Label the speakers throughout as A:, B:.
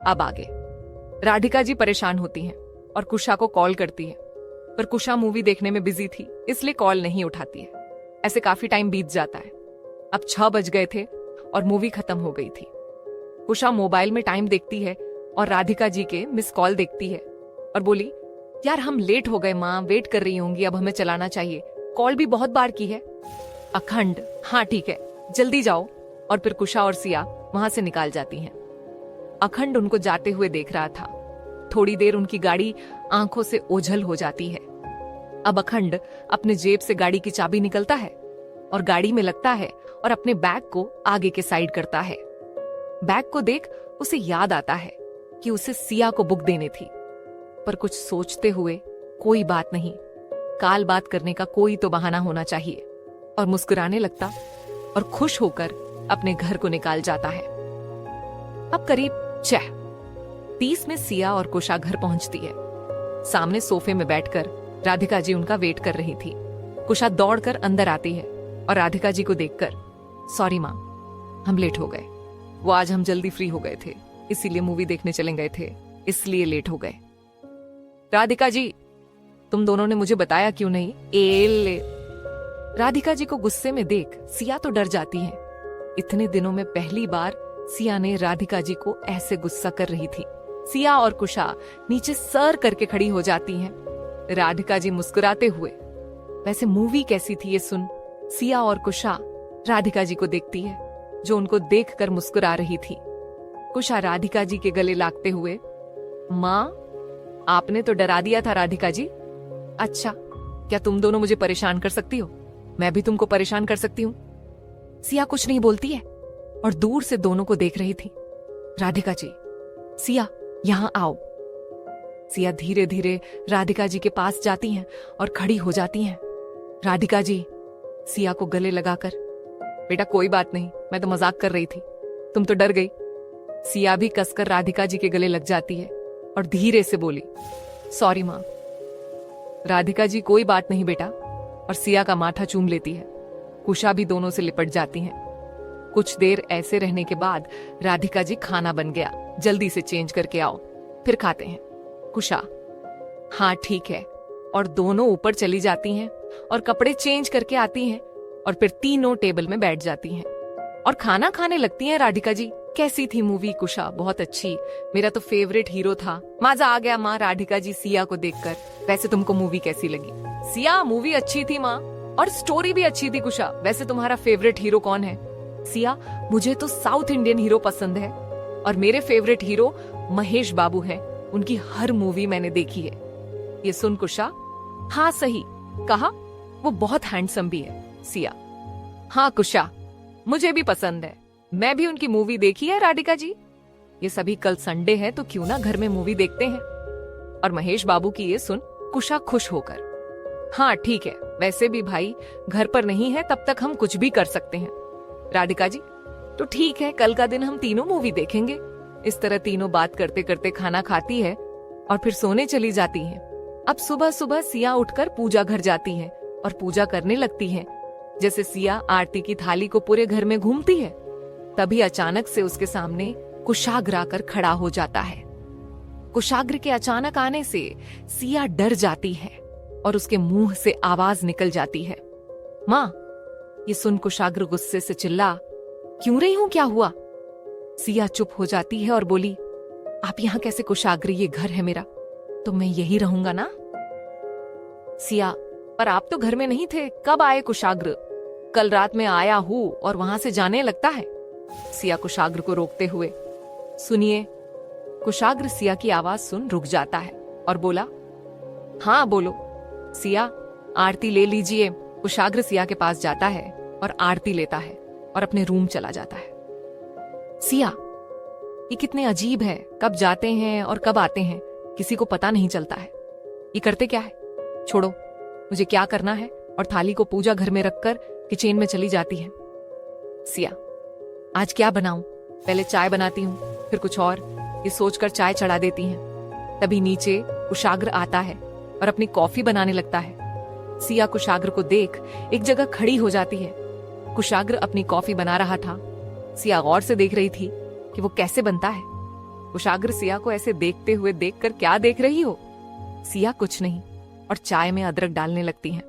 A: अब आगे राधिका जी परेशान होती हैं और कुशा को कॉल करती है, पर कुशा मूवी देखने में बिजी थी इसलिए कॉल नहीं उठाती है। ऐसे काफी टाइम बीत जाता है। अब 6 बज गए थे और मूवी खत्म हो गई थी। कुशा मोबाइल में टाइम देखती है और राधिका जी के मिस कॉल देखती है और बोली, यार हम लेट हो गए माँ, वेट कर रही होंगी, अब हमें चलाना चाहिए, कॉल भी बहुत बार की है। अखंड, हाँ ठीक है जल्दी जाओ। और फिर कुशा और सिया वहां से निकाल जाती हैं। अखंड उनको जाते हुए देख रहा था। थोड़ी देर उनकी गाड़ी आंखों से ओझल हो जाती है। अब अखंड अपने जेब से गाड़ी की चाबी निकलता है और गाड़ी में लगता है और अपने बैग को आगे के साइड करता है। बैग को देख उसे याद आता है कि उसे सिया को बुक देनी थी, पर कुछ सोचते हुए कोई बात नहीं, काल बात करने का कोई तो बहाना होना चाहिए, और मुस्कुराने लगता और खुश होकर अपने घर को निकाल जाता है। अब करीब 6:30 में सिया और कुशा घर पहुंचती है। सामने सोफे में बैठकर राधिका जी उनका वेट कर रही थी। कुशा दौड़कर अंदर आती है और राधिका जी को देखकर, सॉरी माँ, हम लेट हो गए। वो आज हम जल्दी फ्री हो गए थे, इसीलिए मूवी देखने चले गए थे, इसलिए लेट हो गए। राधिका जी, तुम दोनों ने मुझे बताया क्यों नहीं? राधिका जी को गुस्से में देख सिया तो डर जाती है। इतने दिनों में पहली बार सिया ने राधिका जी को ऐसे गुस्सा कर रही थी। सिया और कुशा नीचे सर करके खड़ी हो जाती हैं। राधिका जी मुस्कुराते हुए, वैसे मूवी कैसी थी ये सुन सिया और कुशा राधिका जी को देखती है, जो उनको देखकर मुस्कुरा रही थी। कुशा राधिका जी के गले लागते हुए, माँ आपने तो डरा दिया था राधिका जी। अच्छा, क्या तुम दोनों मुझे परेशान कर सकती हो? मैं भी तुमको परेशान कर सकती हूँ। सिया कुछ नहीं बोलती है और दूर से दोनों को देख रही थी। राधिका जी, सिया यहाँ आओ। सिया धीरे धीरे राधिका जी के पास जाती हैं और खड़ी हो जाती हैं। राधिका जी सिया को गले लगाकर, बेटा कोई बात नहीं, मैं तो मजाक कर रही थी, तुम तो डर गई। सिया भी कसकर राधिका जी के गले लग जाती है और धीरे से बोली, सॉरी माँ। राधिका जी, कोई बात नहीं बेटा, और सिया का माथा चूम लेती है। कुशा भी दोनों से लिपट जाती हैं। कुछ देर ऐसे रहने के बाद राधिका जी, खाना बन गया, जल्दी से चेंज करके आओ, फिर खाते हैं। कुशा, हाँ ठीक है, और दोनों ऊपर चली जाती हैं और कपड़े चेंज करके आती हैं और फिर तीनों टेबल में बैठ जाती हैं और खाना खाने लगती हैं। राधिका जी, कैसी थी मूवी? कुशा, बहुत अच्छी, मेरा तो फेवरेट हीरो था, मजा आ गया माँ। राधिका जी सिया को देखकर, वैसे तुमको मूवी कैसी लगी? सिया, मूवी अच्छी थी माँ, और स्टोरी भी अच्छी थी। कुशा, वैसे तुम्हारा फेवरेट हीरो कौन है? सिया, मुझे तो साउथ इंडियन हीरो पसंद है और मेरे फेवरेट हीरो महेश बाबू हैं, उनकी हर मूवी मैंने देखी है। ये सुन कुशा, हाँ सही कहा, वो बहुत हैंडसम भी है। सिया, हाँ कुशा, मुझे भी पसंद है, मैं भी उनकी मूवी देखी है। राधिका जी, ये सभी कल संडे है तो क्यों ना घर में मूवी देखते हैं। और महेश बाबू की ये सुन कुशा खुश होकर, हाँ ठीक है, वैसे भी भाई घर पर नहीं है तब तक हम कुछ भी कर सकते हैं। राधिका जी, तो ठीक है, कल का दिन हम तीनों मूवी देखेंगे। इस तरह तीनों बात करते करते खाना खाती है और फिर सोने चली जाती हैं। अब सुबह सुबह सिया उठकर पूजा घर जाती है और पूजा करने लगती है। जैसे सिया आरती की थाली को पूरे घर में घूमती है, तभी अचानक से उसके सामने कुशाग्र आकर खड़ा हो जाता है। कुशाग्र के अचानक आने से सिया डर जाती है और उसके मुंह से आवाज निकल जाती है, माँ। ये सुन कुशाग्र गुस्से से चिल्ला, क्यों रही हूं, क्या हुआ? सिया चुप हो जाती है और बोली, आप यहाँ कैसे कुशाग्र? ये घर है मेरा, तो मैं यही रहूंगा ना। सिया, पर आप तो घर में नहीं थे, कब आए? कुशाग्र, कल रात में आया हूं और वहां से जाने लगता है। सिया कुशाग्र को रोकते हुए, सुनिए। कुशाग्र सिया की आवाज सुन रुक जाता है और बोला, हाँ बोलो। सिया, आरती ले लीजिए। कुशाग्र सिया के पास जाता है और आरती लेता है और अपने रूम चला जाता है। सिया, ये कितने अजीब है, कब जाते हैं और कब आते हैं, किसी को पता नहीं चलता है। ये करते क्या है? छोड़ो, मुझे क्या करना है, और थाली को पूजा घर में रखकर किचन में चली जाती है। सिया, आज क्या बनाऊं? पहले चाय बनाती हूँ, फिर कुछ और, ये सोचकर चाय चढ़ा देती हैं। तभी नीचे कुशाग्र आता है और अपनी कॉफी बनाने लगता है। सिया कुशाग्र को देख एक जगह खड़ी हो जाती है। कुशाग्र अपनी कॉफी बना रहा था। सिया गौर से देख रही थी कि वो कैसे बनता है। कुशाग्र सिया को ऐसे देखते हुए देखकर क्या देख रही हो? सिया कुछ नहीं और चाय में अदरक डालने लगती है।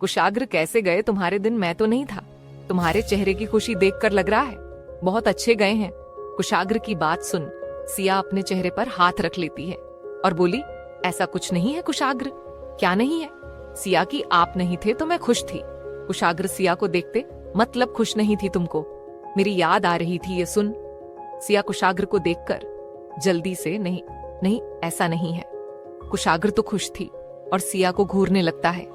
A: कुशाग्र कैसे गए तुम्हारे दिन? मैं तो नहीं था। तुम्हारे चेहरे की खुशी देखकर लग रहा है बहुत अच्छे गए हैं। कुशाग्र की बात सुन सिया अपने चेहरे पर हाथ रख लेती है और बोली, ऐसा कुछ नहीं है कुशाग्र। क्या नहीं है? सिया की आप नहीं थे तो मैं खुश थी। कुशाग्र सिया को देखते, मतलब खुश नहीं थी तुमको? मेरी याद आ रही थी ये सुन। सिया कुशाग्र को देखकर जल्दी से, नहीं नहीं ऐसा नहीं है। कुशाग्र तो खुश थी और सिया को घूरने लगता है।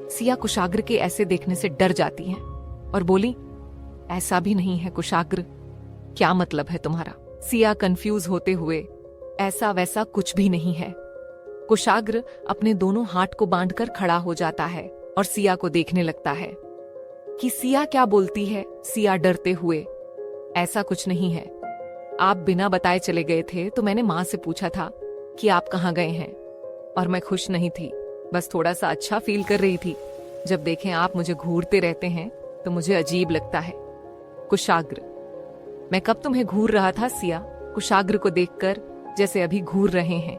A: सिया कुशाग्र के ऐसे देखने से डर जाती है और बोली, ऐसा भी नहीं है कुशाग्र। क्या मतलब है तुम्हारा? सिया कंफ्यूज होते हुए, ऐसा वैसा कुछ भी नहीं है। कुशाग्र अपने दोनों हाथ को बांधकर खड़ा हो जाता है और सिया को देखने लगता है कि सिया क्या बोलती है। सिया डरते हुए, ऐसा कुछ नहीं है। आप बिना बताए चले गए थे तो मैंने माँ से पूछा था कि आप कहाँ गए हैं और मैं खुश नहीं थी, बस थोड़ा सा अच्छा फील कर रही थी। जब देखें आप मुझे घूरते रहते हैं तो मुझे अजीब लगता है। कुशाग्र, मैं कब तुम्हें घूर रहा था? सिया कुशाग्र को देखकर जैसे अभी घूर रहे हैं।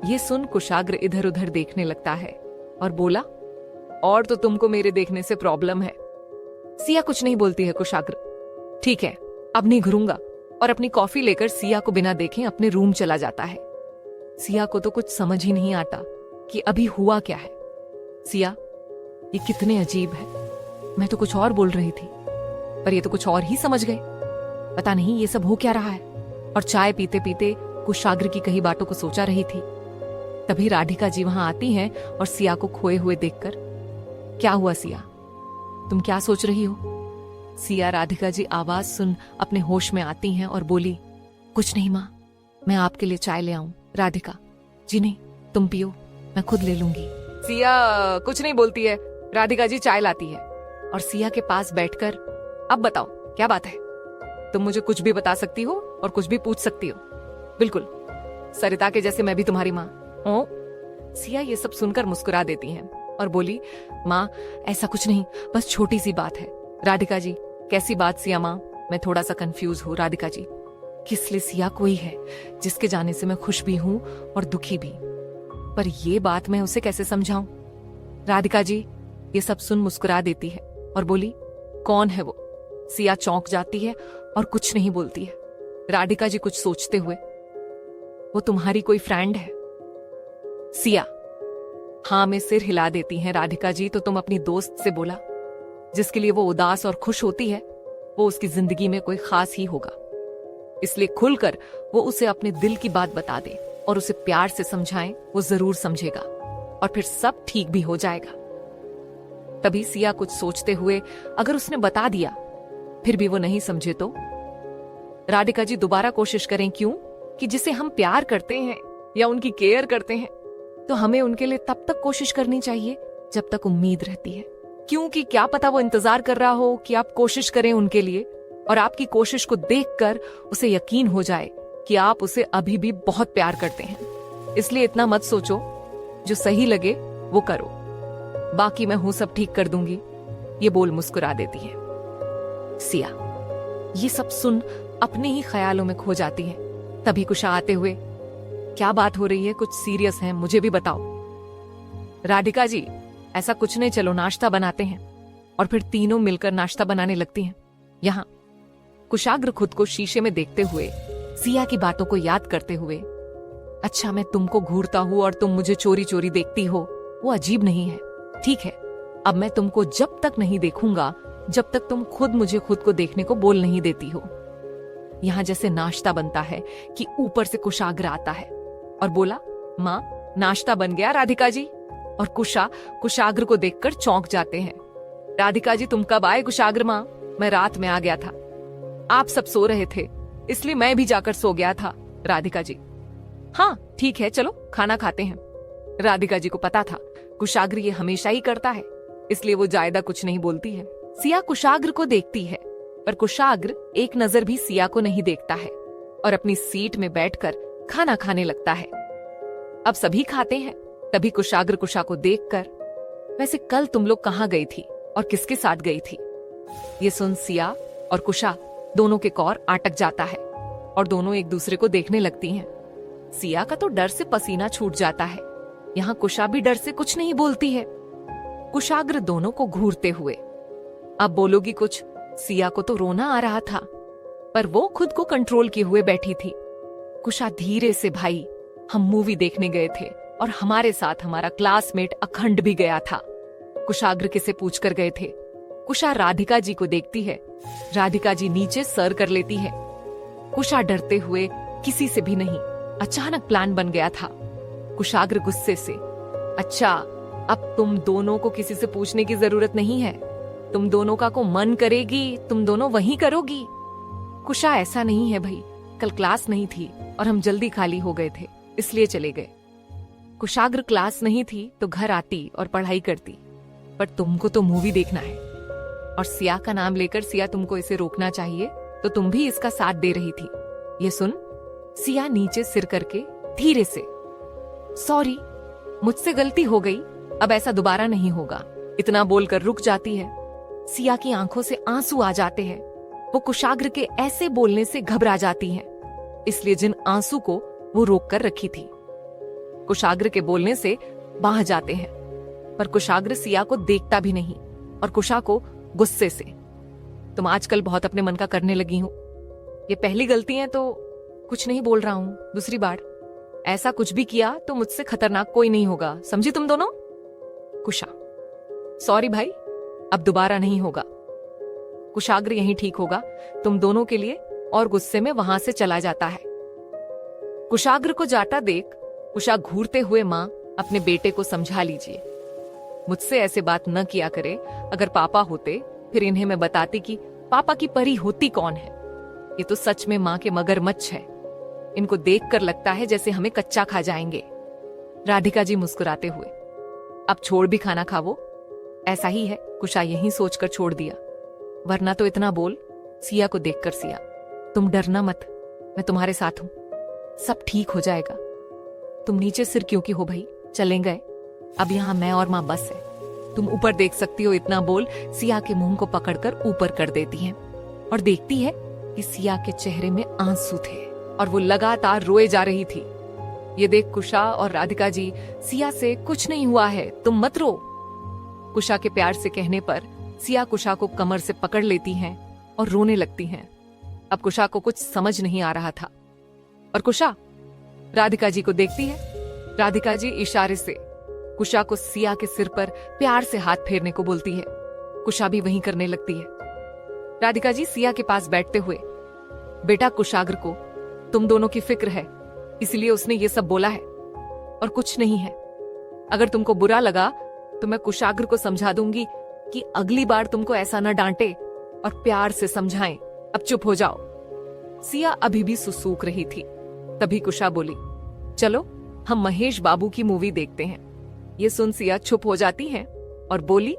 A: ये सुन कुशाग्र इधर उधर देखने लगता है और बोला, और तो तुमको मेरे देखने से प्रॉब्लम है। सिया कुछ नहीं बोलती है कुशाग्र। ठीक है, अब नहीं घूरूंगा, और अपनी कॉफी लेकर सिया को बिना देखे अपने रूम चला जाता है। सिया को तो कुछ समझ ही नहीं आता कि अभी हुआ क्या है। सिया, ये कितने अजीब है। मैं तो कुछ और बोल रही थी पर ये तो कुछ और ही समझ गए। पता नहीं ये सब हो क्या रहा है। और चाय पीते पीते कुशाग्र की कई बातों को सोचा रही थी। तभी राधिका जी वहां आती हैं और सिया को खोए हुए देखकर, क्या हुआ सिया, तुम क्या सोच रही हो? सिया राधिका जी आवाज सुन अपने होश में आती हैं और बोली, कुछ नहीं माँ, मैं आपके लिए चाय ले आऊं। राधिका जी, नहीं तुम पियो, मैं खुद ले लूंगी। सिया कुछ नहीं बोलती है। राधिका जी चाय लाती है और सिया के पास बैठकर, अब बताओ क्या बात है? तुम मुझे कुछ भी बता सकती हो और कुछ भी पूछ सकती हो। बिल्कुल सरिता के जैसे मैं भी तुम्हारी माँ हूँ। सिया ये सब सुनकर मुस्कुरा देती हैं और बोली, माँ ऐसा कुछ नहीं, बस छोटी सी बात है। राधिका जी, कैसी बात सिया माँ? मैं थोड़ा सा कंफ्यूज हूँ। राधिका जी, किस लिए? सिया कोई है जिसके जाने से मैं खुश भी हूँ और दुखी भी, पर ये बात मैं उसे कैसे समझाऊं? राधिका जी ये सब सुन मुस्कुरा देती है और बोली, कौन है वो? सिया चौंक जाती है और कुछ नहीं बोलती है। राधिका जी कुछ सोचते हुए, वो तुम्हारी कोई फ्रेंड है? सिया हाँ में सिर हिला देती है। राधिका जी, तो तुम अपनी दोस्त से बोला जिसके लिए वो उदास और खुश होती है, वो उसकी जिंदगी में कोई खास ही होगा, इसलिए खुलकर वो उसे अपने दिल की बात बता दे और उसे प्यार से समझाएं, वो जरूर समझेगा और फिर सब ठीक भी हो जाएगा। तभी सिया कुछ सोचते हुए, अगर उसने बता दिया फिर भी वो नहीं समझे तो? राधिका जी दोबारा कोशिश करें। क्यों? कि जिसे हम प्यार करते हैं या उनकी केयर करते हैं तो हमें उनके लिए तब तक कोशिश करनी चाहिए जब तक उम्मीद रहती है। क्योंकि क्या पता वो इंतजार कर रहा हो कि आप कोशिश करें उनके लिए और आपकी कोशिश को देखकर उसे यकीन हो जाए कि आप उसे अभी भी बहुत प्यार करते हैं। इसलिए इतना मत सोचो, जो सही लगे वो करो, बाकी मैं हूं सब ठीक कर दूंगी, ये बोल मुस्कुरा देती है। सिया ये सब सुन अपने ही ख्यालों में खो जाती है। तभी कुशा आते हुए, क्या बात हो रही है? कुछ सीरियस है, मुझे भी बताओ। राधिका जी ऐसा कुछ नहीं, चलो नाश्ता बनाते हैं। और फिर तीनों मिलकर नाश्ता बनाने लगती हैं। यहाँ कुशाग्र खुद को शीशे में देखते हुए, सिया की बातों को याद करते हुए, अच्छा मैं तुमको घूरता हूँ और तुम मुझे चोरी चोरी देखती हो, वो अजीब नहीं है। ठीक है, अब मैं तुमको जब तक नहीं देखूंगा जब तक तुम खुद मुझे खुद को देखने को बोल नहीं देती हो। यहाँ जैसे नाश्ता बनता है कि ऊपर से कुशाग्र आता है और बोला, माँ नाश्ता बन गया राधिका जी। और कुशाग्र को देखकर चौंक जाते हैं। राधिका जी तुम कब आए? कुशाग्र, माँ मैं रात में आ गया था, आप सब सो रहे थे इसलिए मैं भी जाकर सो गया था। राधिका जी हाँ ठीक है, चलो खाना खाते हैं। राधिका जी को पता था कुशाग्र ये हमेशा ही करता है, इसलिए वो ज्यादा कुछ नहीं बोलती है। सिया कुशाग्र को देखती है पर कुशाग्र एक नजर भी सिया को नहीं देखता है और अपनी सीट में बैठकर खाना खाने लगता है। अब सभी खाते हैं। तभी कुशाग्र कुशा को देखकर, वैसे कल तुम लोग कहाँ गई थी और किसके साथ गई थी? ये सुन सिया और कुशा दोनों के कौर अटक जाता है और दोनों एक दूसरे को देखने लगती हैं। सिया का तो डर से पसीना छूट जाता है। यहाँ कुशा भी डर से कुछ नहीं बोलती है। कुशाग्र दोनों को घूरते हुए, अब बोलोगी कुछ? सिया को तो रोना आ रहा था, पर वो खुद को कंट्रोल किए हुए बैठी थी। कुशा धीरे से, भाई हम मूवी देखने गए थे और हमारे साथ हमारा क्लासमेट अखंड भी गया था। कुशाग्र किसे पूछकर गए थे? कुशा राधिका जी को देखती है। राधिका जी नीचे सर कर लेती है। कुशा डरते हुए, किसी से भी नहीं, अचानक प्लान बन गया था। कुशाग्र गुस्से से, अच्छा अब तुम दोनों को किसी से पूछने की जरूरत नहीं है। तुम दोनों का को मन करेगी तुम दोनों वहीं करोगी। कुशा ऐसा नहीं है भाई, कल क्लास नहीं थी और हम जल्दी खाली हो गए थे इसलिए चले गए। कुशाग्र क्लास नहीं थी तो घर आती और पढ़ाई करती, पर तुमको तो मूवी देखना है और सिया का नाम लेकर सिया तुमको इसे रोकना चाहिए तो तुम भी इसका साथ दे रही थी। ये सुन। सिया नीचे सिर करके धीरे से, सॉरी मुझसे गलती हो गई, अब ऐसा दोबारा नहीं होगा, इतना बोलकर रुक जाती है। सिया की आंखों से आंसू आ जाते हैं। वो कुशाग्र के ऐसे बोलने से घबरा जाती है, इसलिए जिन आंसू को वो रोक कर रखी थी कुशाग्र के बोलने से बह जाते हैं। पर कुशाग्र सिया को देखता भी नहीं और कुशा को गुस्से से, तुम आजकल बहुत अपने मन का करने लगी हो। ये पहली गलती है तो कुछ नहीं बोल रहा हूं, दूसरी बार ऐसा कुछ भी किया तो मुझसे खतरनाक कोई नहीं होगा, समझी तुम दोनों? कुशा, सॉरी भाई, अब दोबारा नहीं होगा। कुशाग्र यहीं ठीक होगा तुम दोनों के लिए, और गुस्से में वहां से चला जाता है। कुशाग्र को जाता देख कुशा घूरते हुए, मां अपने बेटे को समझा लीजिए, मुझसे ऐसे बात न किया करे, अगर पापा होते फिर इन्हें मैं बताती कि पापा की परी होती कौन है। ये तो सच में मां के मगरमच्छ है, इनको देखकर लगता है जैसे हमें कच्चा खा जाएंगे। राधिका जी मुस्कुराते हुए, अब छोड़ भी खाना खावो। ऐसा ही है, कुशा यही सोचकर छोड़ दिया, वरना तो इतना बोल। सिया को देखकर, सिया तुम डरना मत, मैं तुम्हारे साथ हूं, सब ठीक हो जाएगा। तुम नीचे सिर क्यों की हो भाई, चले गए, अब यहां मैं और मां बस है, तुम ऊपर देख सकती हो, इतना बोल सिया के मुंह को पकड़कर ऊपर कर देती है और देखती है कि सिया के चेहरे में आंसू थे और वो लगातार रोए जा रही थी। ये देख कुशा और राधिका जी, सिया से कुछ नहीं हुआ है, तुम मत रो। कुशा के प्यार से कहने पर सिया कुशा को कमर से पकड़ लेती हैं और रोने लगती हैं। अब कुशा को कुछ समझ नहीं आ रहा था और कुशा राधिका जी को देखती है। राधिका जी इशारे से कुशा को सिया के सिर पर प्यार से हाथ फेरने को बोलती है। कुशा भी वहीं करने लगती है। राधिका जी सिया के पास बैठते हुए, बेटा कुशाग्र को तुम दोनों की फिक्र है इसलिए उसने ये सब बोला है और कुछ नहीं है। अगर तुमको बुरा लगा तो मैं कुशाग्र को समझा दूंगी कि अगली बार तुमको ऐसा न डांटे और प्यार से समझाएं। अब चुप हो जाओ। सिया अभी भी सुसूक रही थी। तभी कुशा बोली, चलो हम महेश बाबू की मूवी देखते हैं। ये सुन सिया चुप हो जाती है और बोली,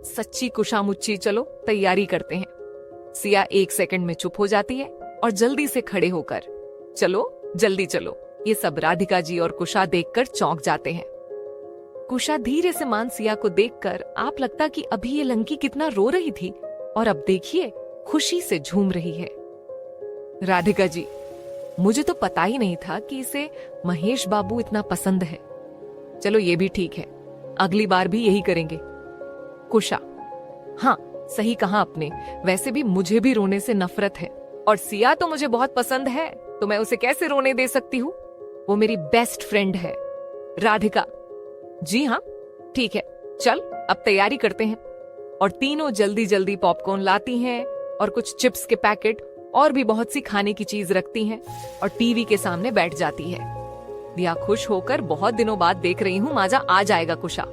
A: सच्ची कुशा मुच्ची, चलो तैयारी करते हैं। सिया 1 सेकंड में चुप हो जाती है और जल्दी से खड़े होकर, चलो जल्दी चलो। ये सब राधिका जी और कुशा देखकर चौंक जाते हैं। कुशा धीरे से मान सिया को देखकर, आप लगता कि अभी ये लंकी कितना रो रही थी और अब देखिए खुशी से झूम रही है। राधिका जी, मुझे तो पता ही नहीं था कि इसे महेश बाबू इतना पसंद है। चलो ये भी ठीक है, अगली बार भी यही करेंगे। कुशा, हाँ सही कहा आपने, वैसे भी मुझे भी रोने से नफरत है और सिया तो मुझे बहुत पसंद है, तो मैं उसे कैसे रोने दे सकती हूँ, वो मेरी बेस्ट फ्रेंड है। राधिका, जी हाँ ठीक है, चल अब तैयारी करते हैं। और तीनों जल्दी जल्दी पॉपकॉर्न लाती हैं और कुछ चिप्स के पैकेट और भी बहुत सी खाने की चीज रखती हैं और टीवी के सामने बैठ जाती है। दिया खुश होकर, बहुत दिनों बाद देख रही हूँ, मजा आ जाएगा कुशा,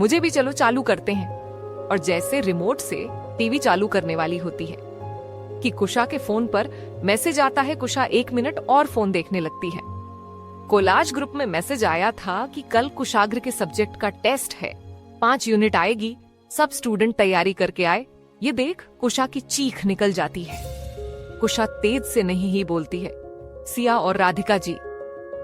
A: मुझे भी चलो चालू करते हैं। और जैसे रिमोट से टीवी चालू करने वाली होती है कि कुशा के फोन पर मैसेज आता है। कुशा 1 मिनट और फोन देखने लगती है। कोलाज ग्रुप में मैसेज आया था कि कल कुशाग्र के सब्जेक्ट का टेस्ट है, 5 यूनिट आएगी, सब स्टूडेंट तैयारी करके आए। ये देख कुशा की चीख निकल जाती है। कुशा तेज से नहीं ही बोलती है। सिया और राधिका जी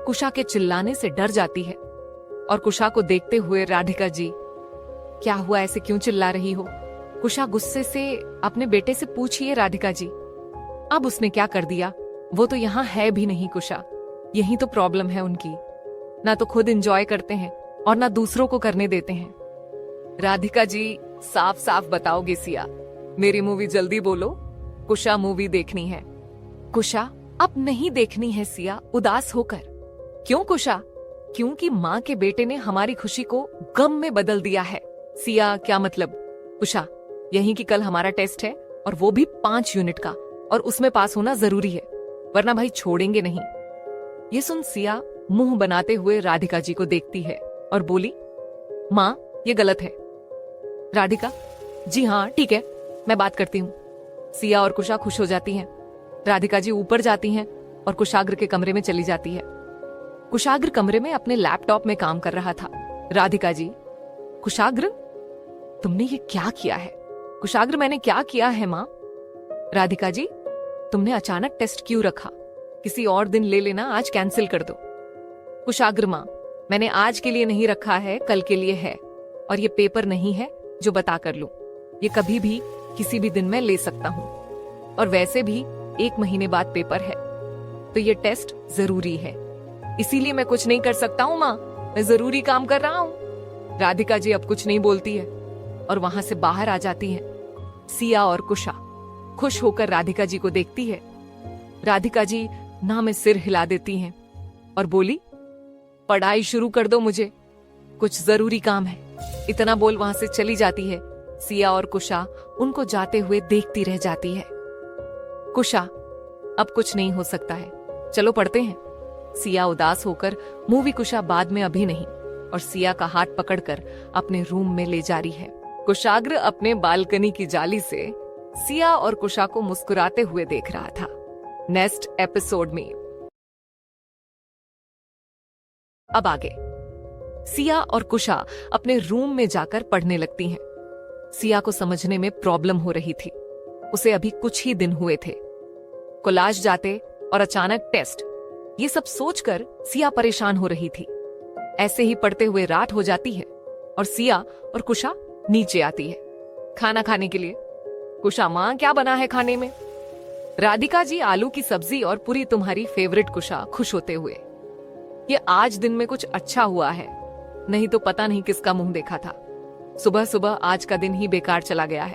A: कुशा के चिल्लाने से डर जाती है और कुशा को देखते हुए, राधिका जी क्या हुआ, ऐसे क्यों चिल्ला रही हो? कुशा गुस्से से अपने बेटे से पूछिए। राधिका जी, अब उसने क्या कर दिया? वो तो यहाँ है भी नहीं कुशा, यही तो प्रॉब्लम है उनकी। ना तो खुद एंजॉय करते हैं और ना दूसरों को करने देते हैं। राधिका जी, साफ साफ बताओगे सिया, मेरी मूवी जल्दी बोलो, कुशा मूवी देखनी है। कुशा, अब नहीं देखनी है सिया उदास होकर। क्यों कुशा? क्योंकि माँ के बेटे ने हमारी खुशी को गम में बदल दिया है। सिया, क्या मतलब? कुशा, यही कि कल हमारा टेस्ट है और वो भी 5 यूनिट का, और उसमें पास होना जरूरी है, वरना भाई छोड़ेंगे नहीं। ये सुन सिया मुंह बनाते हुए राधिका जी को देखती है और बोली, माँ ये गलत है। राधिका, जी हाँ ठीक है, मैं बात करती हूँ। सिया और कुशा खुश हो जाती हैं। राधिका जी ऊपर जाती हैं और कुशाग्र के कमरे में चली जाती है। कुशाग्र कमरे में अपने लैपटॉप में काम कर रहा था। राधिका जी, कुशाग्र तुमने ये क्या किया है? कुशाग्र, मैंने क्या किया है माँ? राधिका जी, तुमने अचानक टेस्ट क्यों रखा? किसी और दिन ले लेना, आज कैंसिल कर दो। कुशाग्र, माँ मैंने आज के लिए नहीं रखा है, कल के लिए है, और ये पेपर नहीं है जो बता कर लूं। ये कभी भी किसी भी दिन में ले सकता हूं, और वैसे भी 1 महीने बाद पेपर है, तो ये टेस्ट जरूरी है, इसीलिए मैं कुछ नहीं कर सकता हूँ माँ, मैं जरूरी काम कर रहा हूँ। राधिका जी अब कुछ नहीं बोलती है और वहां से बाहर आ जाती है। सिया और कुशा खुश होकर राधिका जी को देखती है। राधिका जी ना में सिर हिला देती हैं और बोली, पढ़ाई शुरू कर दो, मुझे कुछ जरूरी काम है। इतना बोल वहां से चली जाती है। सिया और कुशा उनको जाते हुए देखती रह जाती है। कुशा, अब कुछ नहीं हो सकता है, चलो पढ़ते हैं। सिया उदास होकर मूवी कुशा बाद में अभी नहीं, और सिया का हाथ पकड़कर अपने रूम में ले जा रही है। कुशाग्र अपने बालकनी की जाली से सिया और कुशा को मुस्कुराते हुए देख रहा था। नेक्स्ट एपिसोड में अब आगे सिया और कुशा अपने रूम में जाकर पढ़ने लगती हैं। सिया को समझने में प्रॉब्लम हो रही थी, उसे अभी कुछ ही दिन हुए थे। कोलाज जाते और अचानक टेस्ट, ये सब सोचकर सिया परेशान हो रही थी। ऐसे ही पढ़ते हुए रात हो जाती है और सिया और कुशा नीचे आती है खाना खाने के लिए। कुशा, माँ क्या बना है खाने में? राधिका जी, आलू की सब्जी और पूरी तुम्हारी फेवरेट। कुशा खुश होते हुए, ये आज दिन में कुछ अच्छा हुआ है, नहीं तो पता नहीं किसका मुंह देखा था। सुबह सुबह आज का दिन ही बेकार चला गया है।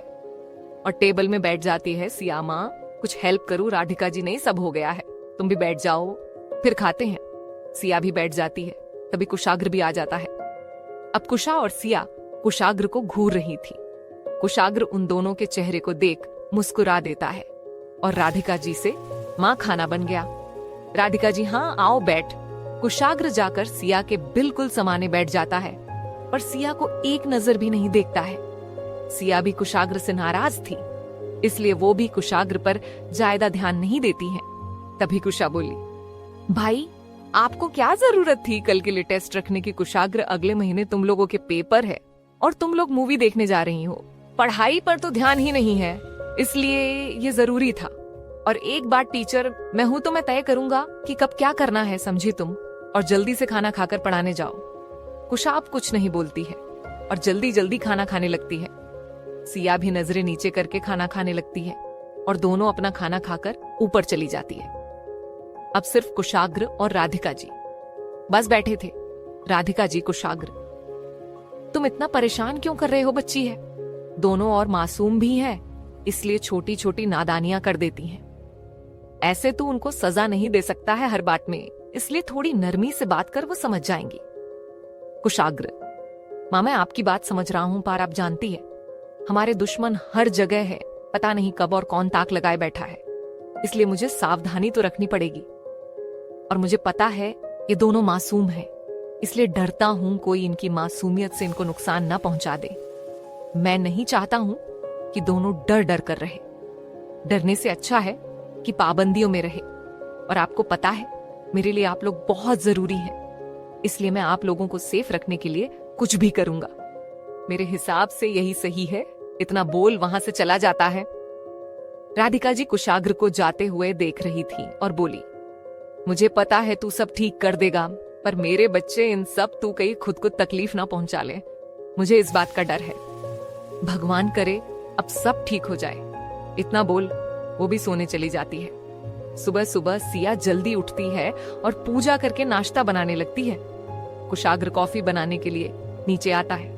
A: और टेबल में बैठ जाती है सिया, माँ कुछ हेल्प करूं? राधिका जी, नहीं सब हो गया है, तुम भी बैठ जाओ, फिर खाते हैं। सिया भी बैठ जाती है, तभी कुशाग्र भी आ जाता है। अब कुशा और सिया कुशाग्र को घूर रही थी। कुशाग्र उन दोनों के चेहरे को देख मुस्कुरा देता है और राधिका जी से, माँ खाना बन गया। राधिका जी, हाँ आओ बैठ। कुशाग्र जाकर सिया के बिल्कुल समाने बैठ जाता है, पर सिया को एक नजर भी नहीं देखता है। सिया भी कुशाग्र से नाराज थी, इसलिए वो भी कुशाग्र पर ज्यादा ध्यान नहीं देती है। तभी कुशा बोली, भाई आपको क्या जरूरत थी कल के लिए टेस्ट रखने की? कुशाग्र, अगले महीने तुम लोगों के पेपर है और तुम लोग मूवी देखने जा रही हो, पढ़ाई पर तो ध्यान ही नहीं है, इसलिए ये जरूरी था। और एक बात टीचर मैं हूं तो मैं तय करूंगा कि कब क्या करना है, समझी तुम? और जल्दी से खाना खाकर पढ़ाने जाओ। कुशा अब कुछ नहीं बोलती है और जल्दी जल्दी खाना खाने लगती है। सिया भी नजरें नीचे करके खाना खाने लगती है और दोनों अपना खाना खाकर ऊपर चली जाती है। अब सिर्फ कुशाग्र और राधिका जी बस बैठे थे। राधिका जी, कुशाग्र तुम इतना परेशान क्यों कर रहे हो? बच्ची है, दोनों और मासूम भी है, इसलिए छोटी छोटी नादानियां कर देती हैं। ऐसे तो उनको सजा नहीं दे सकता है हर बात में, इसलिए थोड़ी नरमी से बात कर वो समझ जाएंगी। कुशाग्र, माँ मैं आपकी बात समझ रहा हूं, पर आप जानती है हमारे दुश्मन हर जगह है, पता नहीं कब और कौन ताक लगाए बैठा है, इसलिए मुझे सावधानी तो रखनी पड़ेगी। और मुझे पता है ये दोनों मासूम हैं, इसलिए डरता हूं कोई इनकी मासूमियत से इनको नुकसान न पहुंचा दे। मैं नहीं चाहता हूं कि दोनों डर डर कर रहे। डरने से अच्छा है कि पाबंदियों में रहे। और आपको पता है मेरे लिए आप लोग बहुत जरूरी हैं, इसलिए मैं आप लोगों को सेफ रखने के लिए कुछ भी करूंगा। मेरे हिसाब से यही सही है। इतना बोल वहां से चला जाता है। राधिका जी कुशाग्र को जाते हुए देख रही थी और बोली, मुझे पता है तू सब ठीक कर देगा, पर मेरे बच्चे इन सब तू कहीं खुद को तकलीफ ना पहुंचा ले, मुझे इस बात का डर है। भगवान करे अब सब ठीक हो जाए। इतना बोल वो भी सोने चली जाती है। सुबह सुबह सिया जल्दी उठती है और पूजा करके नाश्ता बनाने लगती है। कुशाग्र कॉफी बनाने के लिए नीचे आता है।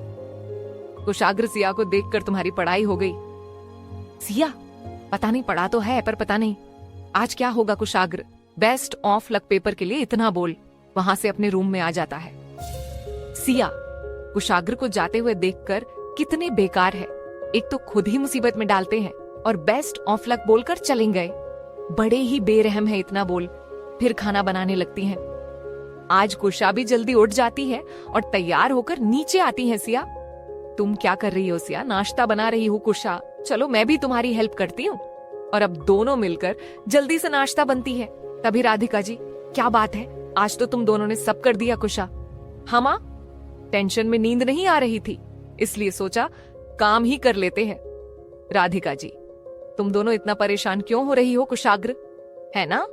A: कुशाग्र सिया को देखकर तुम्हारी पढ़ाई हो गई। सिया, पता नहीं, पढ़ा तो है पर पता नहीं आज क्या होगा। कुशाग्र बेस्ट ऑफ लक पेपर के लिए इतना बोल वहां से अपने रूम में आ जाता है। सिया कुशाग्र को जाते हुए देखकर कितने बेकार है, एक तो खुद ही मुसीबत में डालते हैं और बेस्ट ऑफ लक बोलकर चले गए। बड़े ही बेरहम है इतना बोल। फिर खाना बनाने लगती हैं। आज कुशा भी जल्दी उठ जाती है और तैयार होकर नीचे आती है। सिया, तुम क्या कर रही हो? सिया, नाश्ता बना रही हूँ। कुशा, चलो मैं भी तुम्हारी हेल्प करती हूँ। और अब दोनों मिलकर जल्दी से नाश्ता बनती है। तभी राधिका जी, क्या बात है, आज तो तुम दोनों ने सब कर दिया। कुशा, हाँ माँ, टेंशन में नींद नहीं आ रही थी इसलिए सोचा काम ही कर लेते हैं। राधिका जी, तुम दोनों इतना परेशान क्यों हो रही हो? कुशाग्र, है ना?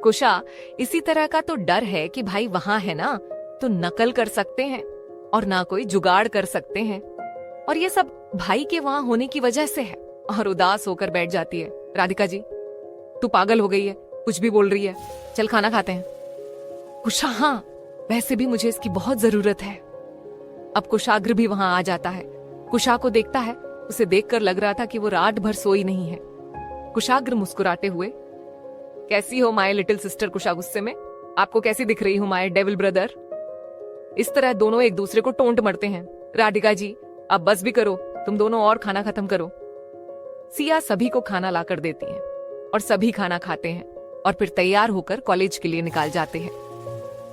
A: कुशा, इसी तरह का तो डर है कि भाई वहां है ना तो नकल कर सकते हैं और ना कोई जुगाड़ कर सकते हैं, और ये सब भाई के वहां होने की वजह से है। और उदास होकर बैठ जाती है। राधिका जी, तू पागल हो गई है, कुछ भी बोल रही है, चल खाना खाते हैं। कुशा, हाँ वैसे भी मुझे इसकी बहुत जरूरत है। अब कुशाग्र भी वहां आ जाता है। कुशा को देखता है। उसे देखकर लग रहा था कि वो रात भर सोई नहीं है। कुशाग्र मुस्कुराते हुए, कैसी हो माय लिटिल सिस्टर? कुशा गुस्से में, आपको कैसी दिख रही हूं माय डेविल ब्रदर? इस तरह दोनों एक दूसरे को टोंट मरते हैं। राधिका जी, अब बस भी करो, तुम दोनों और खाना खत्म करो। सिया सभी को खाना लाकर देती है और सभी खाना खाते हैं और फिर तैयार होकर कॉलेज के लिए निकाल जाते हैं।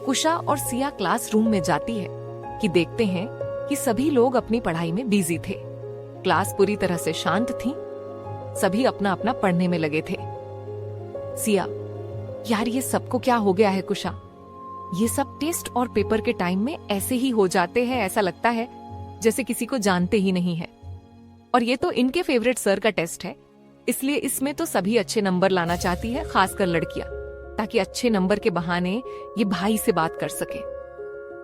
A: कुशा और सिया क्लासरूम में जाती है कि देखते हैं कि सभी लोग अपनी पढ़ाई में बिजी थे। क्लास पूरी तरह से शांत थी। सभी अपना अपना पढ़ने में लगे थे। सिया, यार ये सबको क्या हो गया है? कुशा, ये सब टेस्ट और पेपर के टाइम में ऐसे ही हो जाते हैं, ऐसा लगता है जैसे किसी को जानते ही नहीं है। और ये तो इनके फेवरेट सर का टेस्ट है, इसलिए इसमें तो सभी अच्छे नंबर लाना चाहती है, खासकर लड़कियां, ताकि अच्छे नंबर के बहाने ये भाई से बात कर सके।